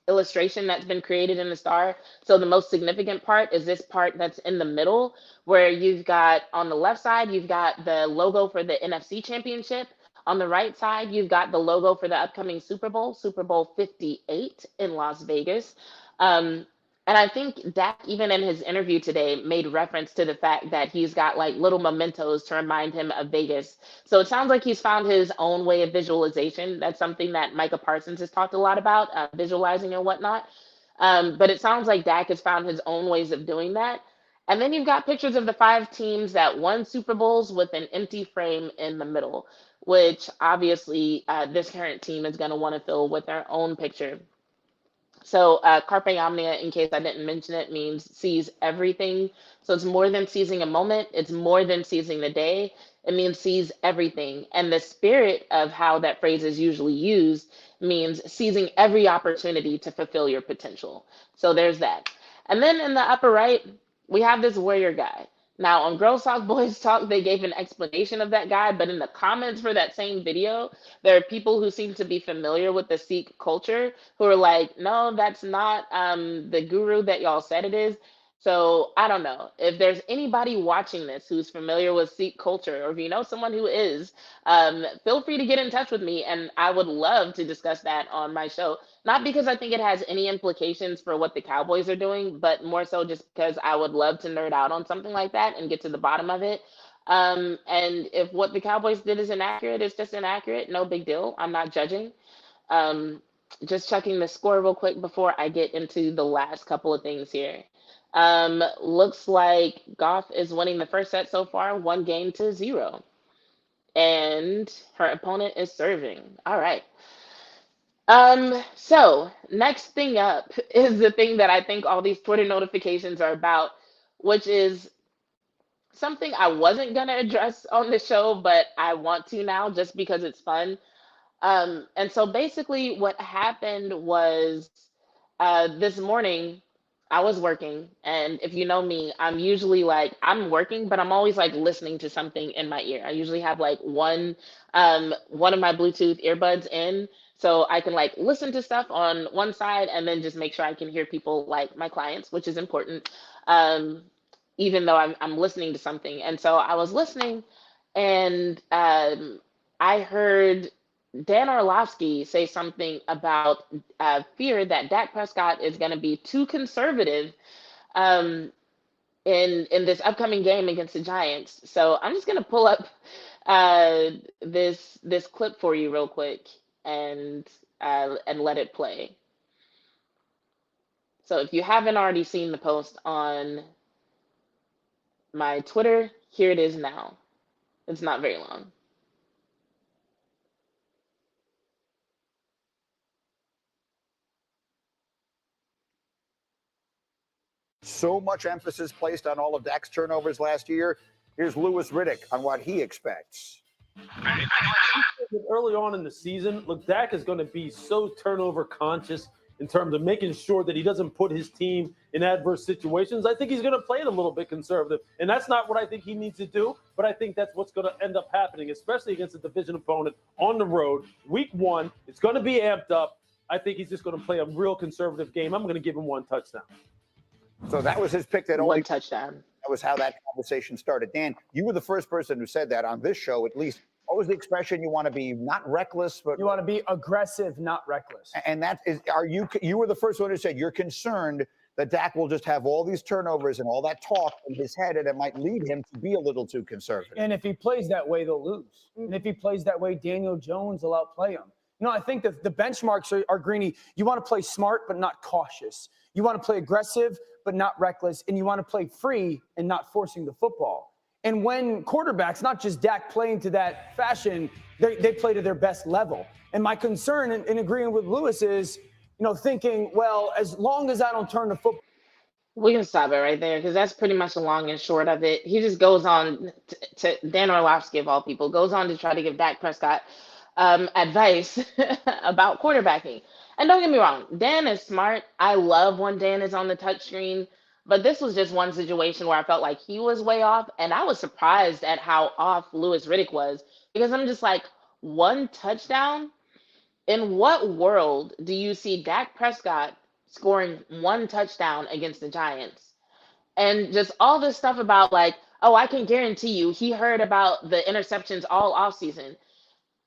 illustration that's been created in the star. So the most significant part is this part that's in the middle, where you've got on the left side, you've got the logo for the NFC Championship. On the right side, you've got the logo for the upcoming Super Bowl, Super Bowl 58 in Las Vegas. Um, and I think Dak, even in his interview today, made reference to the fact that he's got like little mementos to remind him of Vegas. So it sounds like he's found his own way of visualization. That's something that Micah Parsons has talked a lot about, visualizing and whatnot. But it sounds like Dak has found his own ways of doing that. And then you've got pictures of the five teams that won Super Bowls with an empty frame in the middle, which obviously this current team is going to want to fill with their own picture. So, carpe omnia, in case I didn't mention it, means seize everything. So it's more than seizing a moment. It's more than seizing the day. It means seize everything. And the spirit of how that phrase is usually used means seizing every opportunity to fulfill your potential. So there's that. And then in the upper right, we have this warrior guy. Now, on Girls Talk Boys Talk, they gave an explanation of that guy, but in the comments for that same video, there are people who seem to be familiar with the Sikh culture who are like, no, that's not the guru that y'all said it is. So I don't know. If there's anybody watching this who's familiar with Sikh culture, or if you know someone who is, feel free to get in touch with me, and I would love to discuss that on my show. Not because I think it has any implications for what the Cowboys are doing, but more so just because I would love to nerd out on something like that and get to the bottom of it. And if what the Cowboys did is inaccurate, it's just inaccurate. No big deal. I'm not judging. Um, just checking the score real quick before I get into the last couple of things here. Looks like Goff is winning the first set so far, 1-0. And her opponent is serving. All right. So next thing up is the thing that I think all these Twitter notifications are about, which is something I wasn't gonna address on the show, but I want to now just because it's fun. And so basically, what happened was this morning I was working, and if you know me, I'm usually like I'm working, but I'm always like listening to something in my ear. I usually have like one of my Bluetooth earbuds in, so I can like listen to stuff on one side and then just make sure I can hear people like my clients, which is important. Um, Even though I'm listening to something, and so I was listening, and I heard Dan Orlovsky say something about fear that Dak Prescott is going to be too conservative um, in this upcoming game against the Giants. So I'm just going to pull up this clip for you real quick and let it play. So if you haven't already seen the post on my Twitter, here it is now. It's not very long. So much emphasis placed on all of Dak's turnovers last year. Here's Louis Riddick on what he expects. Early on in the season, look, Dak is going to be so turnover conscious. in terms of making sure that he doesn't put his team in adverse situations, I think he's going to play it a little bit conservative. And that's not what I think he needs to do, but I think that's what's going to end up happening, especially against a division opponent on the road. Week 1, it's going to be amped up. I think he's just going to play a real conservative game. I'm going to give him 1 touchdown. So that was his pick. That One only touchdown. That was how that conversation started. Dan, you were the first person who said that on this show, at least. What was the expression? You want to be not reckless, but you want to be aggressive, not reckless. And that is, you were the first one who said you're concerned that Dak will just have all these turnovers and all that talk in his head, and it might lead him to be a little too conservative. And if he plays that way, they'll lose. And if he plays that way, Daniel Jones will outplay him. You know, I think that the benchmarks are Greeny. You want to play smart, but not cautious. You want to play aggressive, but not reckless. And you want to play free and not forcing the football. And when quarterbacks, not just Dak, play into that fashion, they play to their best level. And my concern in agreeing with Lewis is, thinking, well, as long as I don't turn the football. We can stop it right there because that's pretty much the long and short of it. He just goes on to Dan Orlovsky, of all people, goes on to try to give Dak Prescott advice about quarterbacking. And don't get me wrong, Dan is smart. I love when Dan is on the touchscreen, but this was just one situation where I felt like he was way off, and I was surprised at how off Louis Riddick was because I'm just like, 1 touchdown? In what world do you see Dak Prescott scoring 1 touchdown against the Giants? And just all this stuff about like, oh, I can guarantee you he heard about the interceptions all offseason.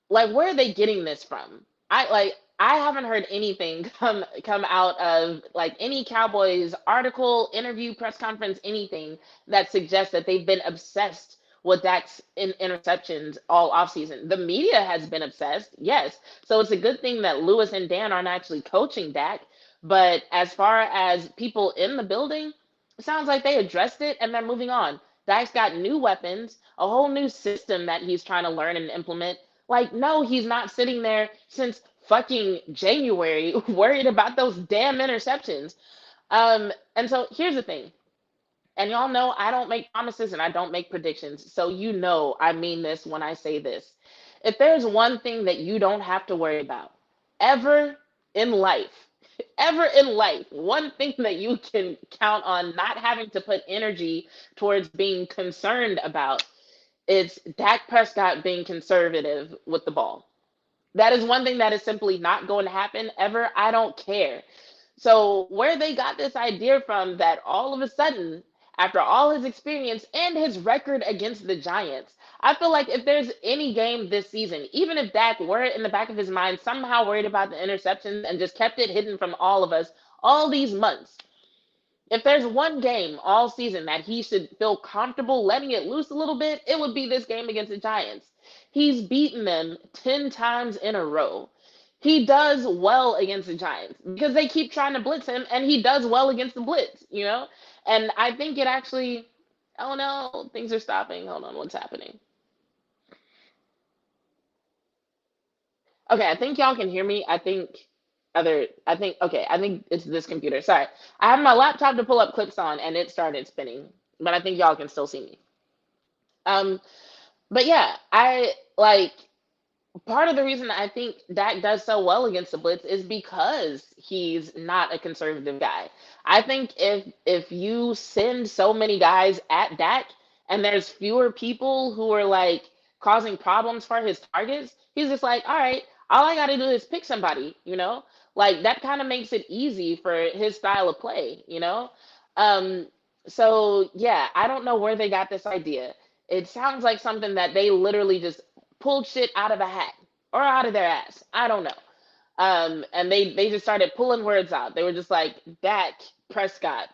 Like, where are they getting this from? I haven't heard anything come out of like any Cowboys article, interview, press conference, anything that suggests that they've been obsessed with Dak's interceptions all offseason. The media has been obsessed, yes. So it's a good thing that Lewis and Dan aren't actually coaching Dak. But as far as people in the building, it sounds like they addressed it and they're moving on. Dak's got new weapons, a whole new system that he's trying to learn and implement. Like, no, he's not sitting there since fucking January worried about those damn interceptions. And so here's the thing. And y'all know I don't make promises and I don't make predictions. So I mean this when I say this. If there's one thing that you don't have to worry about ever in life, one thing that you can count on not having to put energy towards being concerned about, it's Dak Prescott being conservative with the ball. That is one thing that is simply not going to happen ever. I don't care. So where they got this idea from that all of a sudden, after all his experience and his record against the Giants, I feel like if there's any game this season, even if Dak were in the back of his mind somehow worried about the interceptions and just kept it hidden from all of us all these months, if there's one game all season that he should feel comfortable letting it loose a little bit, it would be this game against the Giants. He's beaten them 10 times in a row. He does well against the Giants because they keep trying to blitz him, and he does well against the blitz, And I think it actually, oh no, things are stopping. Hold on, what's happening? Okay, I think y'all can hear me. I think it's this computer. Sorry. I have my laptop to pull up clips on and it started spinning, but I think y'all can still see me. Um, but yeah, I like part of the reason I think Dak does so well against the blitz is because he's not a conservative guy. I think if you send so many guys at Dak and there's fewer people who are like causing problems for his targets, he's just like, all right, all I got to do is pick somebody. Like that kind of makes it easy for his style of play. Um, so yeah, I don't know where they got this idea. It sounds like something that they literally just pulled shit out of a hat or out of their ass. I don't know. And they just started pulling words out. They were just like Dak Prescott,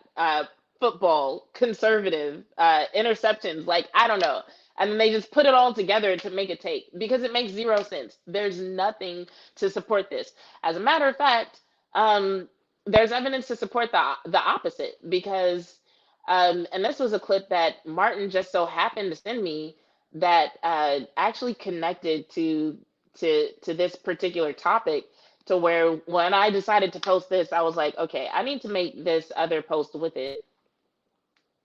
football, conservative, interceptions. Like I don't know. And then they just put it all together to make a take because it makes zero sense. There's nothing to support this. As a matter of fact, there's evidence to support the opposite because, and this was a clip that Martin just so happened to send me that actually connected to this particular topic to where when I decided to post this, I was like, okay, I need to make this other post with it.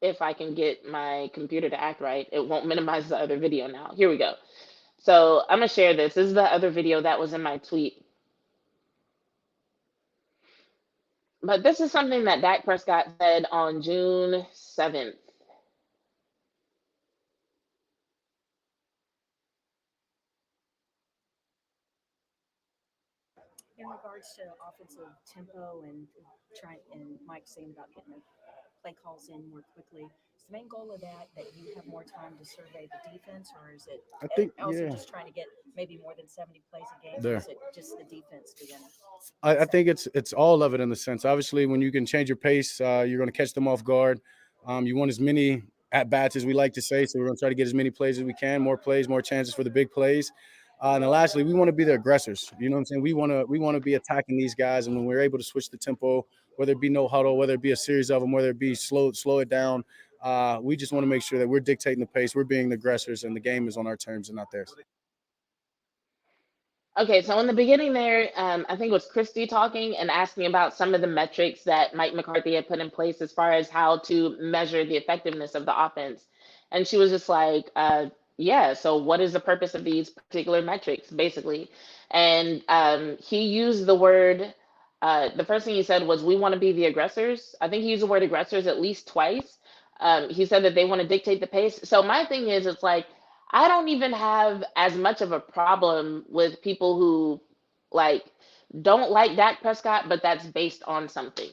If I can get my computer to act right, it won't minimize the other video now. Here we go. So I'm gonna share this. This is the other video that was in my tweet. But this is something that Dak Prescott said on June 7th. In regards to offensive tempo and trying, and Mike saying about getting the play calls in more quickly, is the main goal of that that you have more time to survey the defense, or is it I think, also yeah, just trying to get maybe more than 70 plays a game, or there. is it just the defense being I set? think it's all of it in the sense. Obviously, when you can change your pace, you're going to catch them off guard. You want as many at bats as we like to say, so we're going to try to get as many plays as we can, more plays, more chances for the big plays. And then lastly, we want to be the aggressors. You know what I'm saying? We want to be attacking these guys, and when we're able to switch the tempo, whether it be no huddle, whether it be a series of them, whether it be slow it down, we just want to make sure that we're dictating the pace, we're being the aggressors, and the game is on our terms and not theirs. Okay, so in the beginning there, I think it was Christy talking and asking about some of the metrics that Mike McCarthy had put in place as far as how to measure the effectiveness of the offense. And she was just like, yeah, so what is the purpose of these particular metrics, basically? And he used the word, the first thing he said was, we want to be the aggressors. I think he used the word aggressors at least twice. He said that they want to dictate the pace. So my thing is, it's like, I don't even have as much of a problem with people who like don't like Dak Prescott, but that's based on something.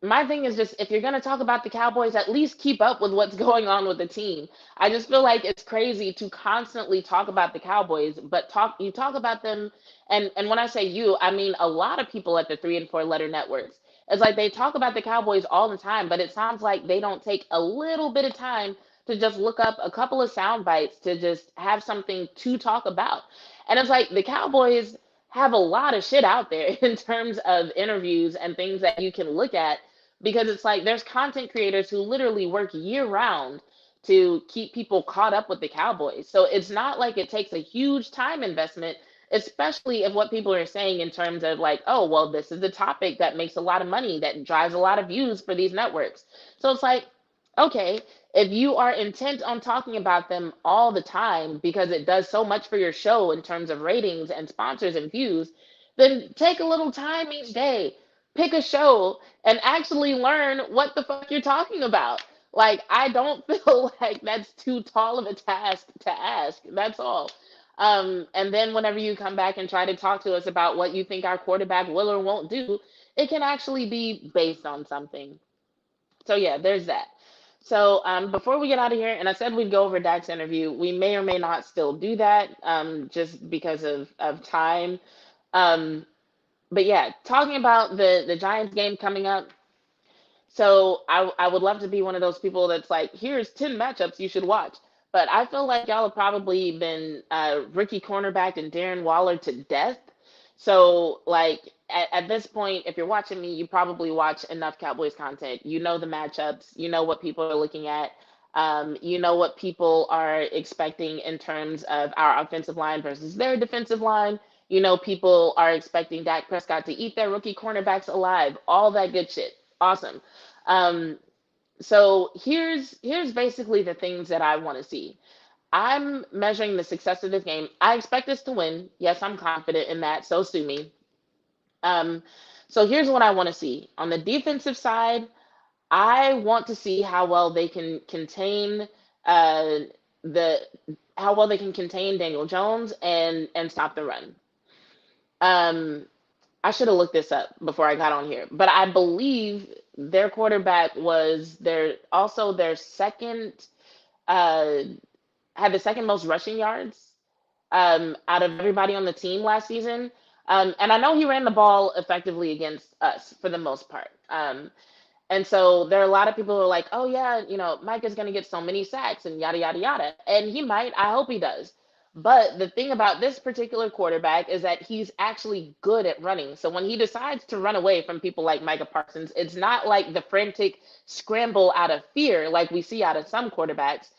My thing is just if you're going to talk about the Cowboys, at least keep up with what's going on with the team. I just feel like it's crazy to constantly talk about the Cowboys, but talk about them, and when I say you, I mean a lot of people at the 3 and 4 letter networks. It's like they talk about the Cowboys all the time, but it sounds like they don't take a little bit of time to just look up a couple of sound bites to just have something to talk about. And it's like the Cowboys have a lot of shit out there in terms of interviews and things that you can look at because it's like there's content creators who literally work year round to keep people caught up with the Cowboys. So it's not like it takes a huge time investment, especially if what people are saying in terms of like, oh, well, this is the topic that makes a lot of money, that drives a lot of views for these networks. So it's like, okay, if you are intent on talking about them all the time because it does so much for your show in terms of ratings and sponsors and views, then take a little time each day, pick a show, and actually learn what the fuck you're talking about. Like, I don't feel like that's too tall of a task to ask. That's all. And then whenever you come back and try to talk to us about what you think our quarterback will or won't do, it can actually be based on something. So yeah, there's that. So before we get out of here, and I said we'd go over Dak's interview, we may or may not still do that just because of time. Um, but yeah, talking about the Giants game coming up, so I would love to be one of those people that's like, here's 10 matchups you should watch. But I feel like y'all have probably been rookie cornerback and Darren Waller to death. So like at this point, if you're watching me, you probably watch enough Cowboys content. You know the matchups. You know what people are looking at. You know what people are expecting in terms of our offensive line versus their defensive line. You know people are expecting Dak Prescott to eat their rookie cornerbacks alive. All that good shit. Awesome. Um, so here's basically the things that I want to see. I'm measuring the success of this game. I expect us to win. Yes, I'm confident in that. So sue me. Um, so here's what I want to see on the defensive side. I want to see how well they can contain uh, the how well they can contain Daniel Jones and stop the run. Um, I should have looked this up before I got on here, but I believe their quarterback was their second uh had the second most rushing yards out of everybody on the team last season. And I know he ran the ball effectively against us for the most part. And so there are a lot of people who are like, oh, yeah, Mike is going to get so many sacks and yada, yada, yada. And he might. I hope he does. But the thing about this particular quarterback is that he's actually good at running. So when he decides to run away from people like Micah Parsons, it's not like the frantic scramble out of fear like we see out of some quarterbacks.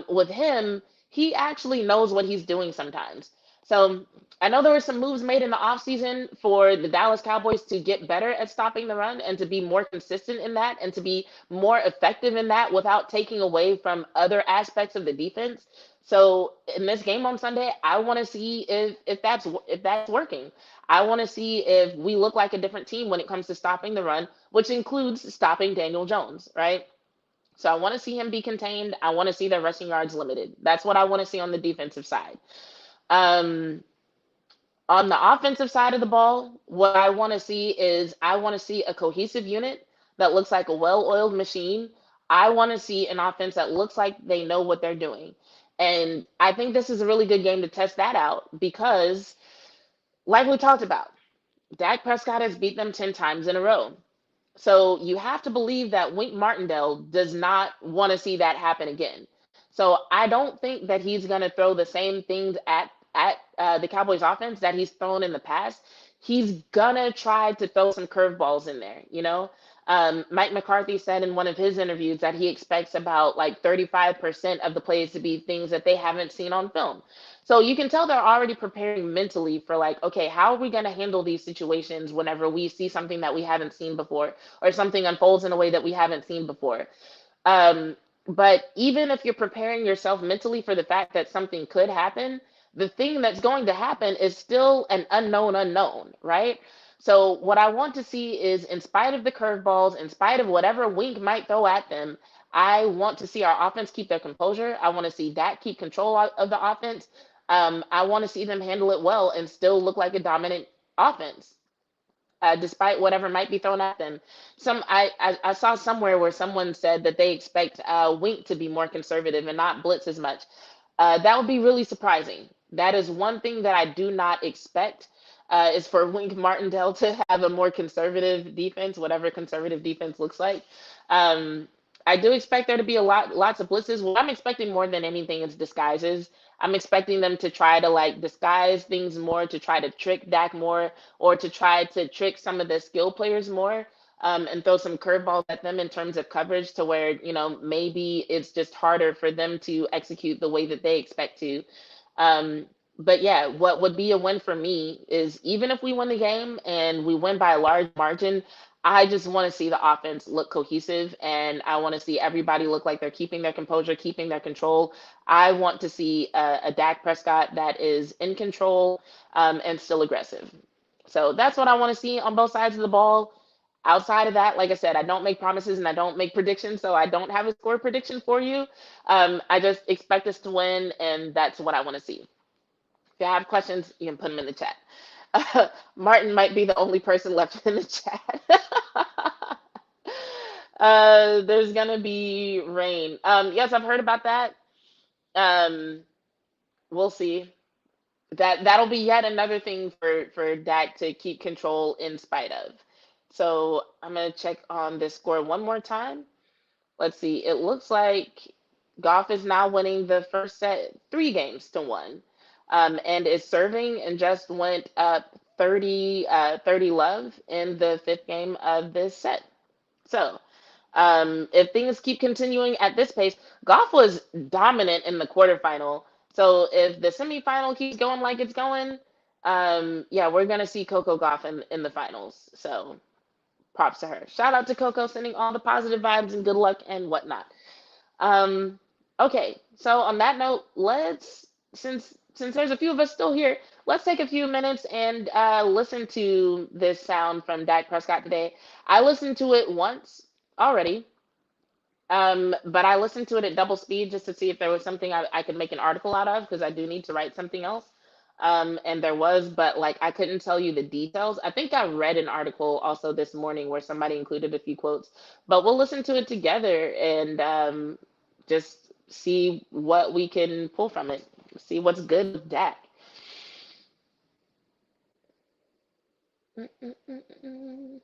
With him, he actually knows what he's doing sometimes. So I know there were some moves made in the offseason for the Dallas Cowboys to get better at stopping the run and to be more consistent in that and to be more effective in that without taking away from other aspects of the defense. So in this game on Sunday, I want to see if that's working. I want to see if we look like a different team when it comes to stopping the run, which includes stopping Daniel Jones, right? So I want to see him be contained. I want to see their rushing yards limited. That's what I want to see on the defensive side. Um, on the offensive side of the ball, what I want to see is I want to see a cohesive unit that looks like a well-oiled machine. I want to see an offense that looks like they know what they're doing. And I think this is a really good game to test that out because, like we talked about, Dak Prescott has beat them 10 times in a row. So you have to believe that Wink Martindale does not want to see that happen again. So I don't think that he's going to throw the same things at the Cowboys offense that he's thrown in the past. He's gonna try to throw some curveballs in there. Mike McCarthy said in one of his interviews that he expects about like 35% of the plays to be things that they haven't seen on film. So you can tell they're already preparing mentally for like, okay, how are we going to handle these situations whenever we see something that we haven't seen before or something unfolds in a way that we haven't seen before. But even if you're preparing yourself mentally for the fact that something could happen, the thing that's going to happen is still an unknown, right? So what I want to see is, in spite of the curveballs, in spite of whatever Wink might throw at them, I want to see our offense keep their composure. I want to see Dak keep control of the offense. I want to see them handle it well and still look like a dominant offense, despite whatever might be thrown at them. I saw somewhere where someone said that they expect Wink to be more conservative and not blitz as much. That would be really surprising. That is one thing that I do not expect, is for Wink Martindale to have a more conservative defense, whatever conservative defense looks like. Um, I do expect there to be lots of blitzes. What I'm expecting more than anything is disguises. I'm expecting them to try to like disguise things more, to try to trick Dak more, or to try to trick some of the skill players more, and throw some curveballs at them in terms of coverage to where, maybe it's just harder for them to execute the way that they expect to. Um, but yeah, what would be a win for me is even if we win the game and we win by a large margin, I just want to see the offense look cohesive and I want to see everybody look like they're keeping their composure, keeping their control. I want to see a Dak Prescott that is in control, and still aggressive. So that's what I want to see on both sides of the ball. Outside of that, like I said, I don't make promises and I don't make predictions, so I don't have a score prediction for you. I just expect us to win, and that's what I want to see. If you have questions, you can put them in the chat. Martin might be the only person left in the chat. There's gonna be rain. Yes, I've heard about that. Um, we'll see. That'll be yet another thing for Dak to keep control in spite of. So I'm gonna check on this score one more time. Let's see. It looks like Goff is now winning the first set 3 games to 1, and is serving and just went up 30 love in the fifth game of this set. So if things keep continuing at this pace, Goff was dominant in the quarterfinal. So if the semifinal keeps going like it's going, yeah, we're gonna see Coco Goff in the finals. So props to her. Shout out to Coco, sending all the positive vibes and good luck and whatnot. Um, okay, so on that note, since there's a few of us still here, let's take a few minutes and listen to this sound from Dak Prescott today. I listened to it once already, but I listened to it at double speed just to see if there was something I could make an article out of because I do need to write something else. And there was, but like I couldn't tell you the details. I think I read an article also this morning where somebody included a few quotes, but we'll listen to it together and just see what we can pull from it, see what's good with Dak. Mm, mm, mm, mm.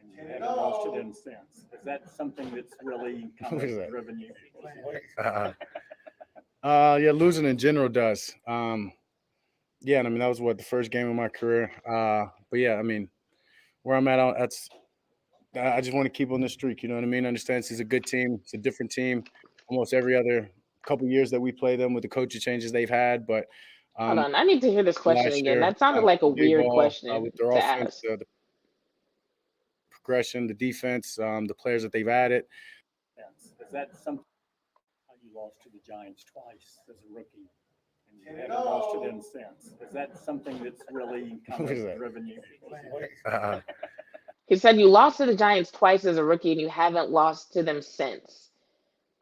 And you haven't lost it in since. Is that something that's really kind What is of that? driven you? Yeah, losing in general does. Yeah, and I mean that was what the first game of my career. But yeah, I mean where I'm at, that's I just want to keep on the streak. You know what I mean? Understand this is a good team. It's a different team. Almost every other couple years that we play them with the coaching changes they've had, but Hold um, on, I need to hear this question last again. year, That sounded like a day weird ball question with their to offense, ask. the progression, the defense, the players that they've added. Is that something you lost to the Giants twice as a rookie, and you haven't lost to them since? Is that something that's really kind What is of that? driven you? Uh, He said you lost to the Giants twice as a rookie and you haven't lost to them since.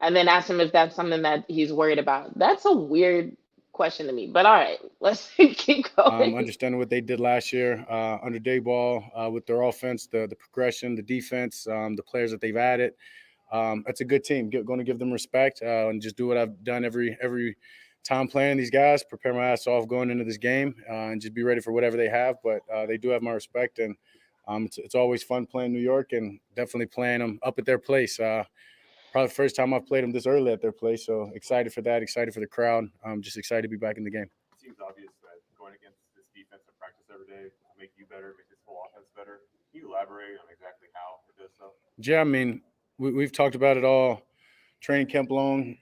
And then asked him if that's something that he's worried about. That's a weird question to me. But all right, let's keep going. understanding what they did last year under Dayball with their offense, the progression, the defense, the players that they've added. That's a good team. Going to give them respect and just do what I've done every time playing these guys. Prepare my ass off going into this game and just be ready for whatever they have. But they do have my respect, and it's always fun playing New York and definitely playing them up at their place. Probably the first time I've played them this early at their place, so excited for that. Excited for the crowd. I'm just excited to be back in the game. It seems obvious that going against this defense in practice every day will make you better, make this whole offense better. Can you elaborate on exactly how it does so? Yeah, I mean, we've talked about it all training camp long,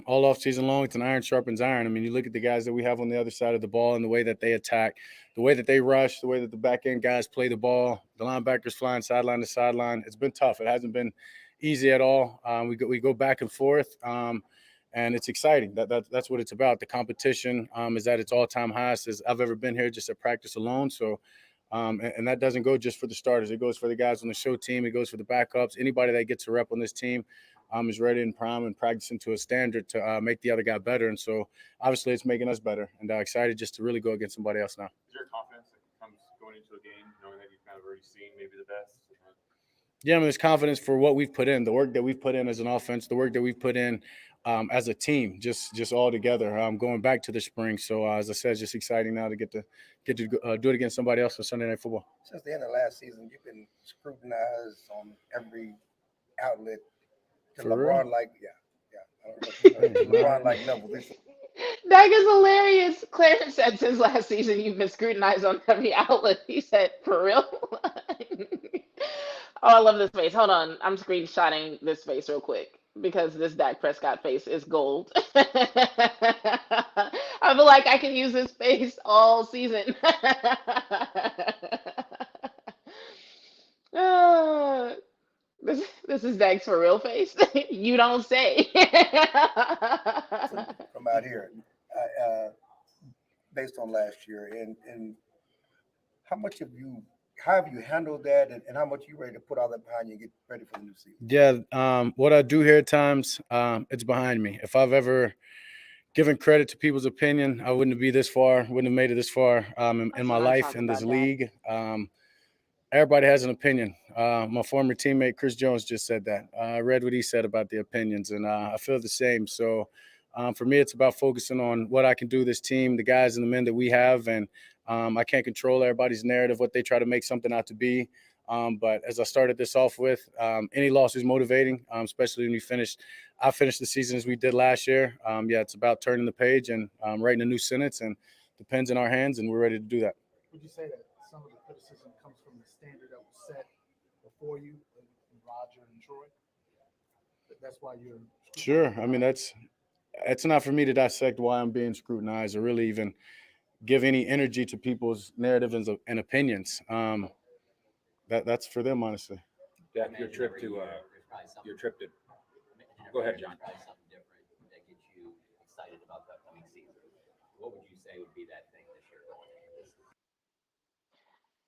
all off season long. It's an iron sharpens iron. I mean, you look at the guys that we have on the other side of the ball and the way that they attack, the way that they rush, the way that the back end guys play the ball, the linebackers flying sideline to sideline. It's been tough. It hasn't been easy at all. We go back and forth, and it's exciting. That's what it's about. The competition is at its all time highest as I've ever been here, just at practice alone. So. And that doesn't go just for the starters. It goes for the guys on the show team. It goes for the backups. Anybody that gets a rep on this team is ready and prime and practicing to a standard to make the other guy better. And so, obviously, it's making us better. And excited just to really go against somebody else now. Is there confidence that comes going into a game knowing that you've kind of already seen maybe the best? Yeah, I mean, there's confidence for what we've put in, the work that we've put in as an offense, the work that we've put in as a team, just all together. Going back to the spring. So as I said, it's just exciting now to get to do it against somebody else on Sunday Night Football. Since the end of last season, you've been scrutinized on every outlet to For LeBron, real? like LeBron like level. That is hilarious. Clarence said since last season you've been scrutinized on every outlet. He said, for real? Oh, I love this face. Hold on. I'm screenshotting this face real quick because this Dak Prescott face is gold. I feel like I can use this face all season. Uh, this is Dak's for real face. You don't say. From out here, based on last year, and how have you handled that, and how much you ready to put all that behind you and get ready for the new season? Yeah, what I do here at times, it's behind me. If I've ever given credit to people's opinion, I wouldn't be this far, wouldn't have made it this far in That's my what I'm life talking in this about, Dak. league. Everybody has an opinion. My former teammate Chris Jones just said that. I read what he said about the opinions, and I feel the same. So for me, it's about focusing on what I can do, this team, the guys and the men that we have, and I can't control everybody's narrative, what they try to make something out to be. But as I started this off with, any loss is motivating, especially when I finished the season as we did last year. Yeah, it's about turning the page and writing a new sentence, and the pen's in our hands, and we're ready to do that. Would you say that some of the criticism comes from the standard that was set before you, Roger and Troy? That's why you're Sure. I mean, that's not for me to dissect why I'm being scrutinized or really even give any energy to people's narratives and opinions. That's for them, honestly. Jack, your trip to go ahead, John. Something different that gets you excited about the upcoming season. What would you say would be that thing this year going into this?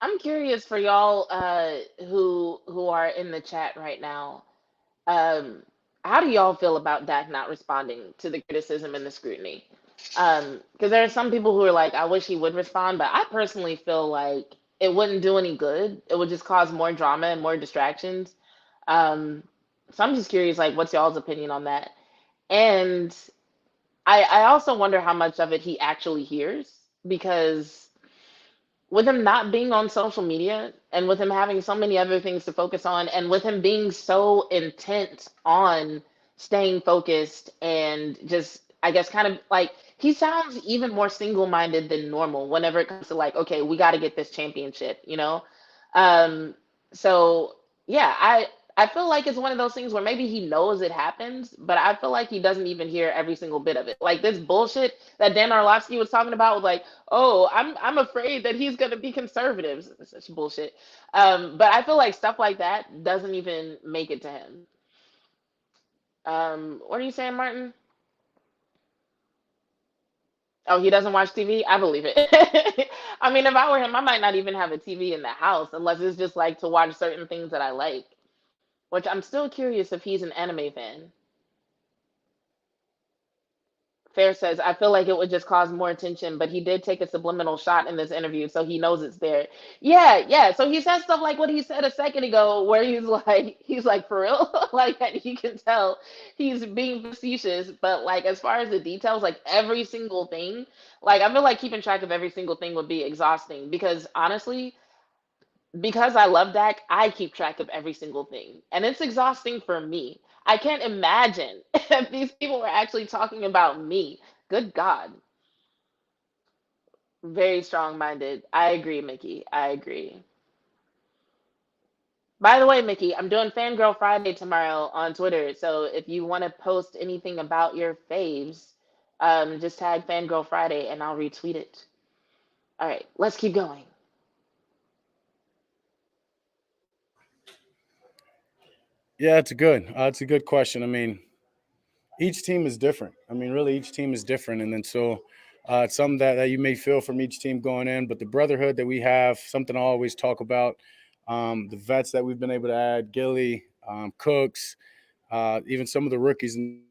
I'm curious for y'all who are in the chat right now. Um, how do y'all feel about Dak not responding to the criticism and the scrutiny? Because there are some people who are like, I wish he would respond, but I personally feel like it wouldn't do any good. It would just cause more drama and more distractions. Um, so I'm just curious, like, what's y'all's opinion on that? And I also wonder how much of it he actually hears because with him not being on social media and with him having so many other things to focus on and with him being so intent on staying focused and just I guess kind of like he sounds even more single-minded than normal whenever it comes to like okay we got to get this championship, you know. um so Yeah, I feel like it's one of those things where maybe he knows it happens, but I feel like he doesn't even hear every single bit of it. Like this bullshit that Dan Orlovsky was talking about, was like, oh, I'm afraid that he's gonna be conservative. Such bullshit. But I feel like stuff like that doesn't even make it to him. What are you saying, Martin? Oh, he doesn't watch TV? I believe it. I mean, if I were him, I might not even have a TV in the house unless it's just like to watch certain things that I like. Which I'm still curious if he's an anime fan. Fair says, I feel like it would just cause more attention, but he did take a subliminal shot in this interview, so he knows it's there. Yeah, yeah. So he says stuff like what he said a second ago, where he's like, for real? Like, and you can tell he's being facetious, but like, as far as the details, like every single thing, like, I feel like keeping track of every single thing would be exhausting because honestly, because I love Dak, I keep track of every single thing. And it's exhausting for me. I can't imagine if these people were actually talking about me. Good God. Very strong minded. I agree, Mickey. I agree. By the way, Mickey, I'm doing Fangirl Friday tomorrow on Twitter. So if you want to post anything about your faves, just tag Fangirl Friday and I'll retweet it. All right, let's keep going. Yeah, it's a good question. I mean, each team is different. I mean, really, each team is different, and then so it's something that you may feel from each team going in. But the brotherhood that we have, something I always talk about. The vets that we've been able to add, Gilly, Cooks, even some of the rookies and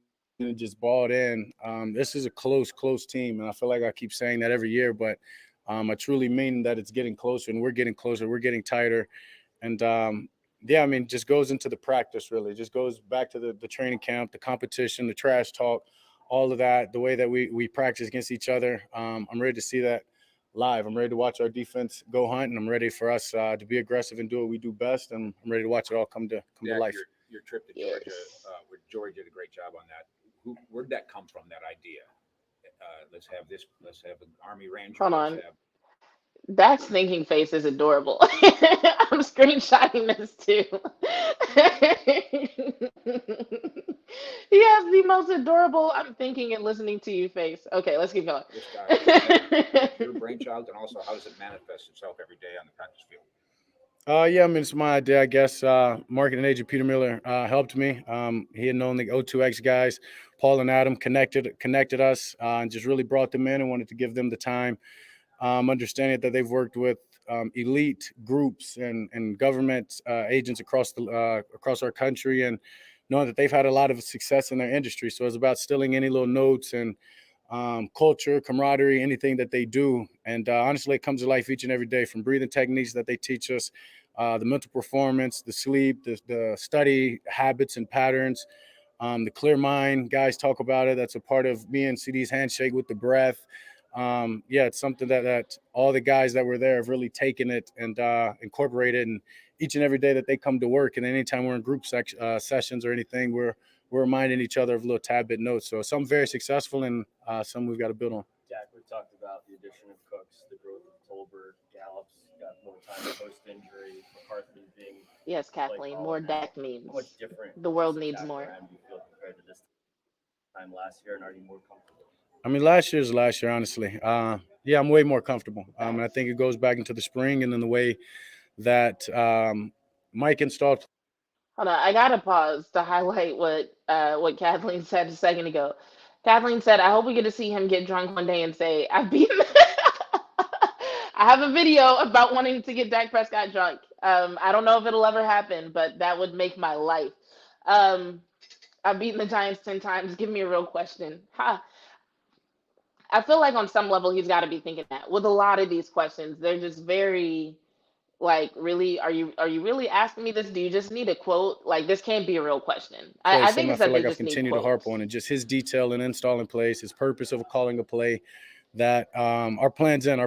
just balled in. This is a close team, and I feel like I keep saying that every year, but I truly mean that it's getting closer, and we're getting closer, we're getting tighter, and yeah, I mean, just goes into the practice really. It just goes back to the training camp, the competition, the trash talk, all of that, the way that we practice against each other. I'm ready to see that live. I'm ready to watch our defense go hunt, and I'm ready for us to be aggressive and do what we do best. And I'm ready to watch it all come to Jack, life. your trip to Yes. Georgia, where George did a great job on that. Where'd that come from? That idea? Let's have this. Let's have an Army Ranger. Hold Let's on. have. That's thinking face is adorable. I'm screenshotting this too. He has the most adorable I'm thinking and listening to you face. Okay, let's keep going. This guy, is that your brainchild, and also how does it manifest itself every day on the practice field? Yeah, I mean, it's my idea, I guess. Marketing agent Peter Miller helped me. He had known the O2X guys, Paul and Adam, connected us, and just really brought them in and wanted to give them the time. Understanding that they've worked with elite groups and government agents across our country, and knowing that they've had a lot of success in their industry. So it's about stealing any little notes and culture, camaraderie, anything that they do. And honestly, it comes to life each and every day, from breathing techniques that they teach us, the mental performance, the sleep, the study habits and patterns, the clear mind. Guys talk about it. That's a part of me and CD's handshake with the breath. Yeah, it's something that all the guys that were there have really taken it and incorporated. And each and every day that they come to work, and anytime we're in group sessions or anything, we're reminding each other of little tad bit notes. So some very successful, and some we've got to build on. Jack, we've talked about the addition of Cooks, the growth of Tolbert, Gallup's got more time post-injury, McCarthy being Yes, play Kathleen, caller more now. Dak memes. How much different The world does needs Jack more. Graham do you feel compared to this time last year, and are you more comfortable? I mean, last year, honestly. Yeah, I'm way more comfortable. And I think it goes back into the spring and then the way that Mike installed. Hold on, I gotta pause to highlight what Kathleen said a second ago. Kathleen said, "I hope we get to see him get drunk one day and say I've beaten." I have a video about wanting to get Dak Prescott drunk. I don't know if it'll ever happen, but that would make my life. Um, I've beaten the Giants 10 times. Give me a real question. Ha. I feel like on some level he's got to be thinking that. With a lot of these questions, they're just very like, really, are you really asking me this? Do you just need a quote? Like, this can't be a real question. I Something think I it's that feel they like I've just need continued to harp quotes. on, and just his detail and install in place, his purpose of calling a play. That our plans in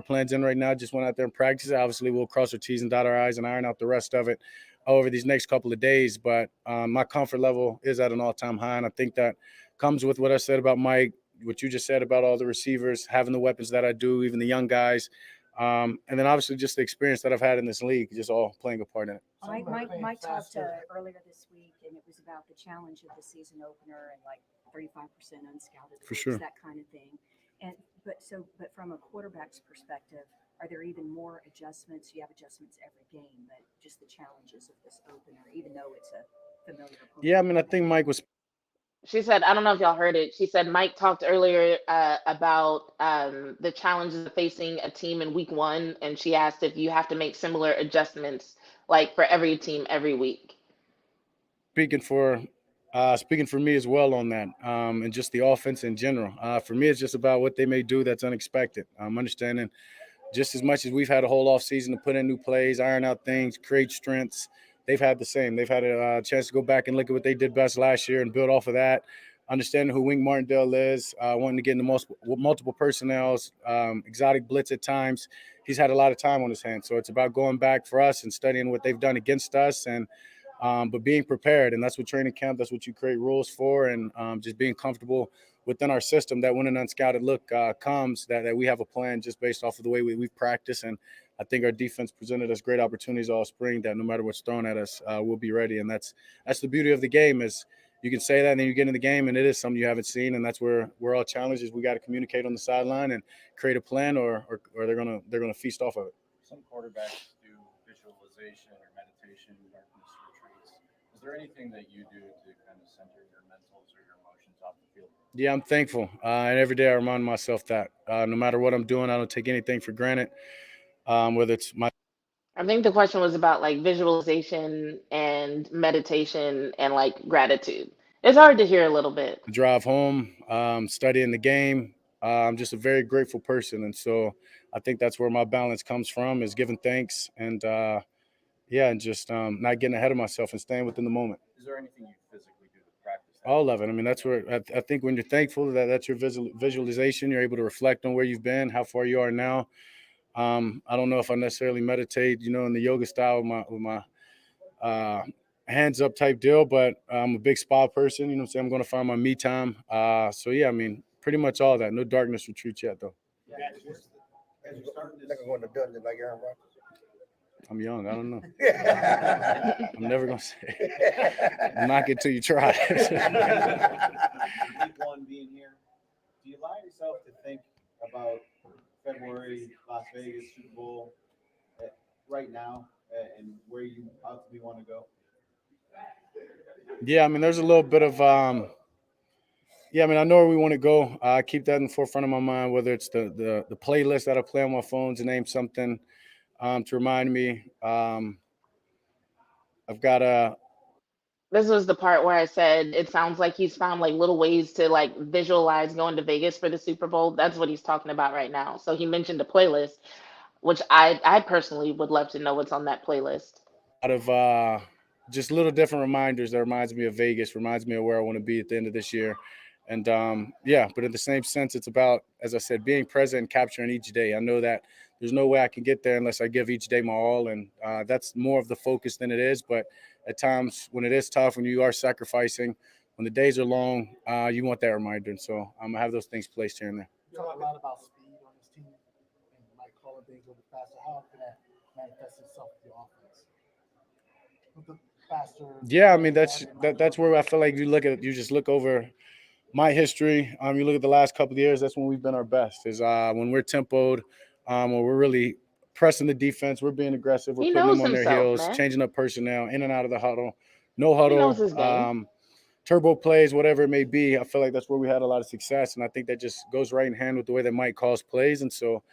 right now. Just went out there and practiced. Obviously, we'll cross our T's and dot our I's and iron out the rest of it over these next couple of days. But my comfort level is at an all-time high, and I think that comes with what I said about Mike, what you just said about all the receivers having the weapons that I do, even the young guys, and then obviously just the experience that I've had in this league, just all playing a part in it. Mike talked earlier this week, and it was about the challenge of the season opener and like 35% unscouted For looks, sure. that kind of thing. And but from a quarterback's perspective, are there even more adjustments? You have adjustments every game, but just the challenges of this opener, even though it's a familiar opponent. Yeah, I mean, I think Mike was She said, I don't know if y'all heard it. She said Mike talked earlier about the challenges of facing a team in week one, and she asked if you have to make similar adjustments like for every team every week. speaking for speaking for me as well on that, and just the offense in general. For me, it's just about what they may do that's unexpected. Understanding just as much as we've had a whole off season to put in new plays, iron out things, create strengths. They've had the same. They've had a chance to go back and look at what they did best last year and build off of that. Understanding who Wink Martindale is, wanting to get into multiple personnels, exotic blitz at times. He's had a lot of time on his hands, so it's about going back for us and studying what they've done against us and but being prepared, and that's what training camp, that's what you create rules for, and just being comfortable within our system that when an unscouted look comes, that we have a plan just based off of the way we've practiced. And I think our defense presented us great opportunities all spring that no matter what's thrown at us, we'll be ready. And that's the beauty of the game is you can say that and then you get in the game and it is something you haven't seen. And that's where we're all challenged is we got to communicate on the sideline and create a plan or they're gonna feast off of it. Some quarterbacks do visualization or meditation, darkness retreats. Is there anything that you do to kind of center your mentals or your emotions off the field? Yeah, I'm thankful. And every day I remind myself that no matter what I'm doing, I don't take anything for granted, whether it's my I think the question was about like visualization and meditation and like gratitude. It's hard to hear a little bit. drive home, studying the game. I'm just a very grateful person. And so I think that's where my balance comes from is giving thanks and, and just not getting ahead of myself and staying within the moment. Is there anything you physically do to practice that? All of it. I mean, that's where I think when you're thankful that's your visualization, you're able to reflect on where you've been, how far you are now. I don't know if I necessarily meditate, in the yoga style with my hands up type deal, but I'm a big spa person. You know what I'm saying? I'm going to find my me time. So, yeah, I mean, pretty much all that. No darkness retreats yet, though. Going to dungeon like Aaron Rodgers. I'm young. I don't know. I'm never going to say. Knock it till you try. Week one being here, do you allow yourself to think about February, Las Vegas, Super Bowl right now and where you ultimately want to go? Yeah, I mean, there's a little bit of I know where we want to go. I keep that in the forefront of my mind, whether it's the playlist that I play on my phone to name something to remind me. I've got a. This was the part where I said it sounds like he's found like little ways to like visualize going to Vegas for the Super Bowl. That's what he's talking about right now. So he mentioned a playlist, which I personally would love to know what's on that playlist. Out of just little different reminders that reminds me of Vegas, reminds me of where I want to be at the end of this year. And but in the same sense, it's about, as I said, being present and capturing each day. I know that there's no way I can get there unless I give each day my all. And that's more of the focus than it is. But at times when it is tough, when you are sacrificing, when the days are long, you want that reminder. And so I'm going to have those things placed here and there. You talk a lot about speed on this team and like calling things a little bit faster. How can that manifest itself with the offense? With the faster. Yeah, I mean, that's where I feel like you just look over my history. You look at the last couple of years, that's when we've been our best is when we're tempoed, or we're really pressing the defense. We're being aggressive. We're He putting them knows on their himself, heels, man. changing up personnel, in and out of the huddle, no He knows huddle, his game. turbo plays, whatever it may be. I feel like that's where we had a lot of success. And I think that just goes right in hand with the way that Mike calls plays. And so,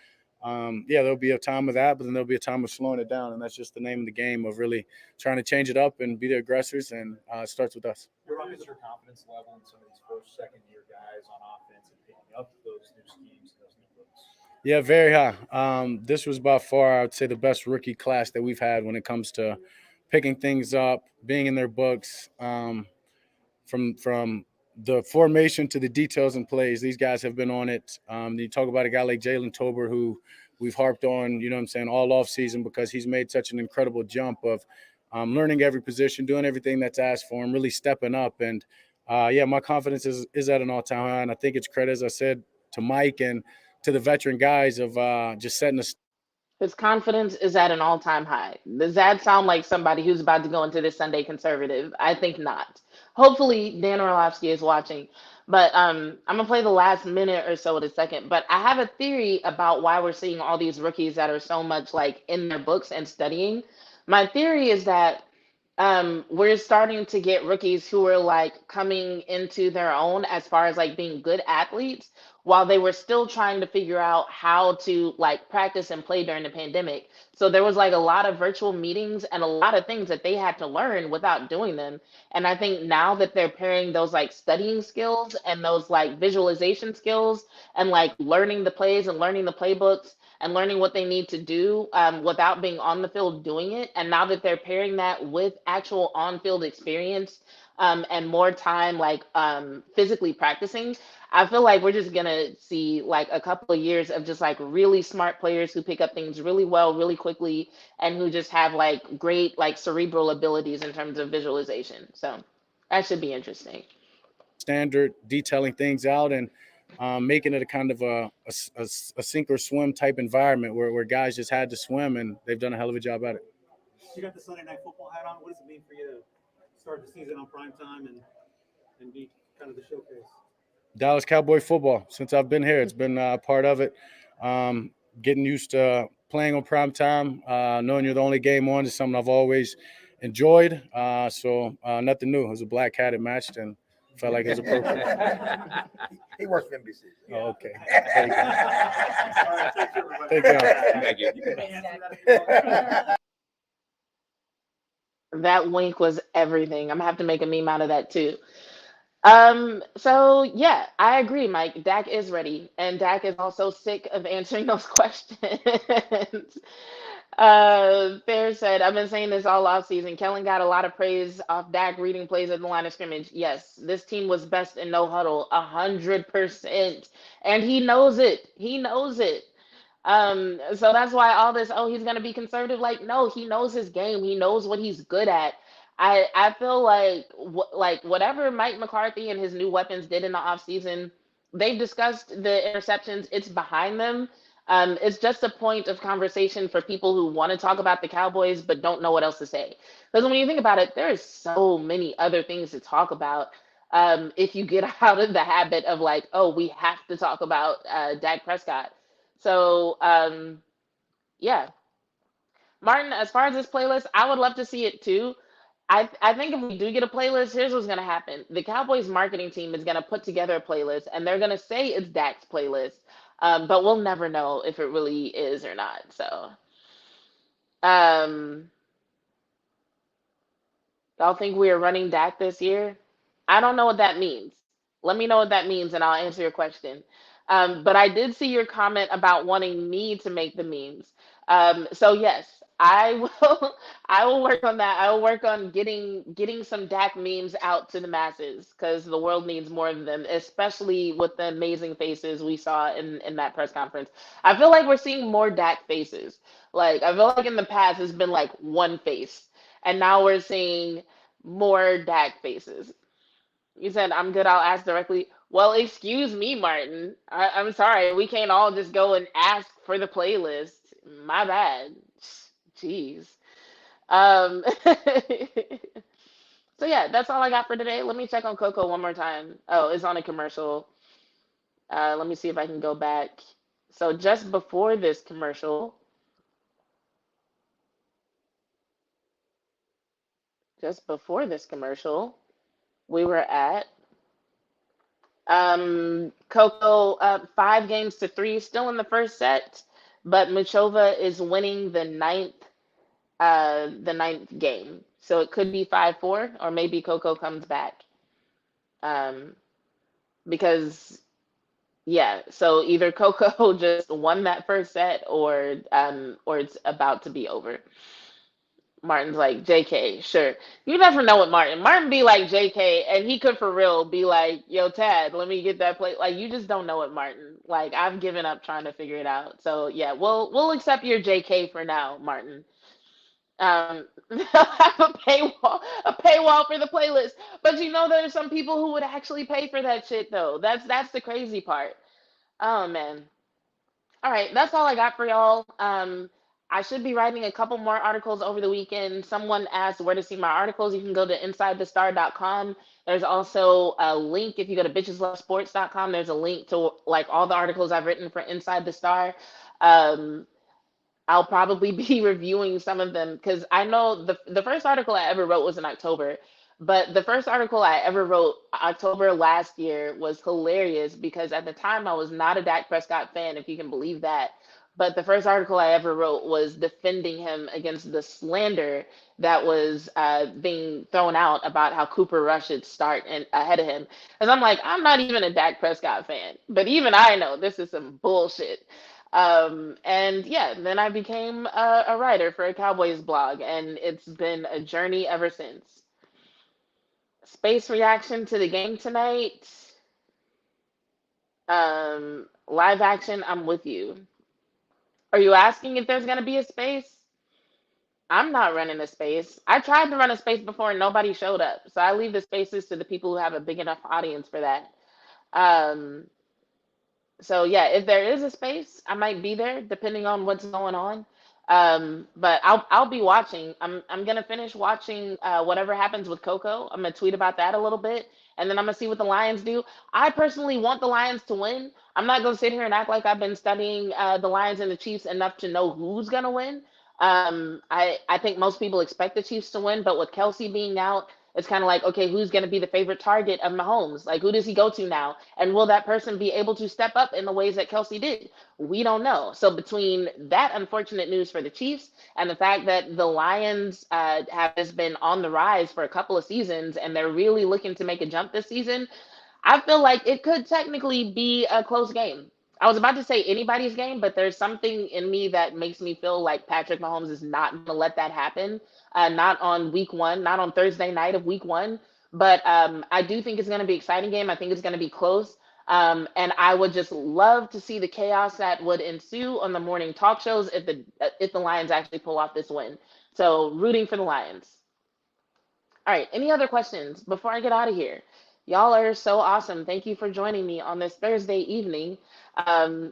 there'll be a time of that, but then there'll be a time of slowing it down. And that's just the name of the game of really trying to change it up and be the aggressors. And it starts with us. What is your confidence level in some of these first, second-year guys on offense and picking up those new schemes, those new looks? Yeah, very high. This was by far, I would say, the best rookie class that we've had when it comes to picking things up, being in their books, from the formation to the details and plays. These guys have been on it. You talk about a guy like Jalen Tober, who we've harped on, all off season because he's made such an incredible jump of learning every position, doing everything that's asked for him, really stepping up. And my confidence is at an all-time high. And I think it's credit, as I said, to Mike and to the veteran guys of just setting the His confidence is at an all-time high. Does that sound like somebody who's about to go into this Sunday conservative? I think not. Hopefully, Dan Orlovsky is watching. But I'm gonna play the last minute or so in a second. But I have a theory about why we're seeing all these rookies that are so much like in their books and studying. My theory is that we're starting to get rookies who are like coming into their own as far as like being good athletes while they were still trying to figure out how to like practice and play during the pandemic. So there was like a lot of virtual meetings and a lot of things that they had to learn without doing them. And I think now that they're pairing those like studying skills and those like visualization skills and like learning the plays and learning the playbooks and learning what they need to do without being on the field doing it. And now that they're pairing that with actual on field experience and more time like physically practicing, I feel like we're just gonna see like a couple of years of just like really smart players who pick up things really well, really quickly, and who just have like great like cerebral abilities in terms of visualization. So that should be interesting. Standard, detailing things out, and making it a kind of a sink or swim type environment where guys just had to swim, and they've done a hell of a job at it. You got the Sunday Night Football hat on. What does it mean for you to start the season on prime time and be kind of the showcase? Dallas Cowboy football. Since I've been here, it's been a part of it. Getting used to playing on prime time, knowing you're the only game on is something I've always enjoyed. So nothing new. It was a black hat. It matched and felt like it was appropriate. He works for NBC. Oh, okay. Thank you. All right, thank you, everybody. Thank you. Thank you. You can answer that. That wink was everything. I'm gonna have to make a meme out of that too. So yeah, I agree, Mike. Dak is ready, and Dak is also sick of answering those questions. Fair said, I've been saying this all off season. Kellen got a lot of praise off Dak reading plays at the line of scrimmage. Yes, this team was best in no huddle, 100%, and he knows it. He knows it. So that's why all this, oh, he's gonna be conservative. Like, no, he knows his game. He knows what he's good at. I feel like like whatever Mike McCarthy and his new weapons did in the offseason, they've discussed the interceptions. It's behind them. It's just a point of conversation for people who want to talk about the Cowboys but don't know what else to say. Because when you think about it, there's so many other things to talk about. If you get out of the habit of like, oh, we have to talk about Dak Prescott. So yeah, Martin, as far as this playlist, I would love to see it too. I think if we do get a playlist, here's what's gonna happen. The Cowboys marketing team is gonna put together a playlist and they're gonna say it's Dak's playlist. But we'll never know if it really is or not. So um y'all think we are running Dak this year? I don't know what that means. Let me know what that means and I'll answer your question. But I did see your comment about wanting me to make the memes. So yes, I will. I will work on that. I will work on getting some Dak memes out to the masses because the world needs more of them, especially with the amazing faces we saw in that press conference. I feel like we're seeing more Dak faces. Like I feel like in the past it's been like one face, and now we're seeing more Dak faces. You said I'm good. I'll ask directly. Well, excuse me, Martin. I'm sorry. We can't all just go and ask for the playlist. My bad. Jeez. Um, so yeah, that's all I got for today. Let me check on Coco one more time. Oh, it's on a commercial. Let me see if I can go back. So just before this commercial, we were at Coco up 5 games to 3, still in the first set, but Muchova is winning the ninth game. So it could be 5-4, or maybe Coco comes back. Um, because yeah, so either Coco just won that first set or it's about to be over. Martin's like, JK, sure. You never know what Martin. Martin be like JK, and he could for real be like, yo, Tad, let me get that plate. Like, you just don't know what Martin. Like, I've given up trying to figure it out. So yeah, we'll accept your JK for now, Martin. They'll have a paywall for the playlist. But you know, there's some people who would actually pay for that shit though. That's the crazy part. Oh man. All right, that's all I got for y'all. I should be writing a couple more articles over the weekend. Someone asked where to see my articles. You can go to insidethestar.com. There's also a link if you go to bitcheslovesports.com. There's a link to like all the articles I've written for Inside the Star. Um, I'll probably be reviewing some of them because I know the first article I ever wrote was in October, but the first article I ever wrote October last year was hilarious because at the time I was not a Dak Prescott fan, if you can believe that. But the first article I ever wrote was defending him against the slander that was being thrown out about how Cooper Rush should start and ahead of him. Because I'm like, I'm not even a Dak Prescott fan, but even I know this is some bullshit. And yeah, then I became a writer for a Cowboys blog, and it's been a journey ever since. Space reaction to the game tonight. Live action, I'm with you. Are you asking if there's going to be a space? I'm not running a space. I tried to run a space before and nobody showed up. So I leave the spaces to the people who have a big enough audience for that. Um, so yeah, if there is a space, I might be there depending on what's going on. But I'll be watching. I'm gonna finish watching whatever happens with Coco. I'm gonna tweet about that a little bit, and then I'm gonna see what the Lions do. I personally want the Lions to win. I'm not gonna sit here and act like I've been studying the Lions and the Chiefs enough to know who's gonna win. I think most people expect the Chiefs to win, but with Kelsey being out, it's kind of like, okay, who's going to be the favorite target of Mahomes? Like, who does he go to now? And will that person be able to step up in the ways that Kelsey did? We don't know. So, between that unfortunate news for the Chiefs and the fact that the Lions have just been on the rise for a couple of seasons and they're really looking to make a jump this season, I feel like it could technically be a close game. I was about to say anybody's game, but there's something in me that makes me feel like Patrick Mahomes is not going to let that happen. Not on week one, not on Thursday night of week one. But I do think it's going to be an exciting game. I think it's going to be close. And I would just love to see the chaos that would ensue on the morning talk shows if the Lions actually pull off this win. So rooting for the Lions. All right. Any other questions before I get out of here? Y'all are so awesome. Thank you for joining me on this Thursday evening.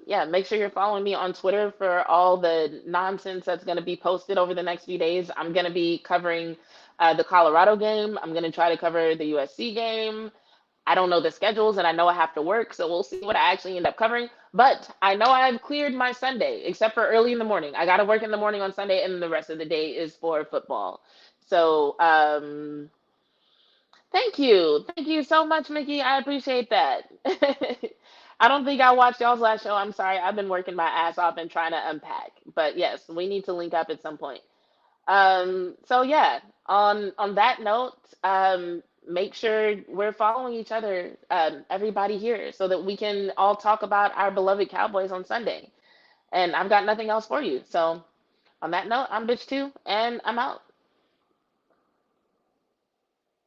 Yeah, make sure you're following me on Twitter for all the nonsense that's going to be posted over the next few days. I'm going to be covering the Colorado game. I'm going to try to cover the USC game. I don't know the schedules and I know I have to work, so we'll see what I actually end up covering. But I know I've cleared my Sunday, except for early in the morning. I got to work in the morning on Sunday, and the rest of the day is for football. So, thank you. Thank you so much, Mickey. I appreciate that. I don't think I watched y'all's last show. I'm sorry. I've been working my ass off and trying to unpack. But yes, we need to link up at some point. So yeah, on that note, make sure we're following each other, everybody here, so that we can all talk about our beloved Cowboys on Sunday. And I've got nothing else for you. So on that note, I'm Bitch 2, and I'm out.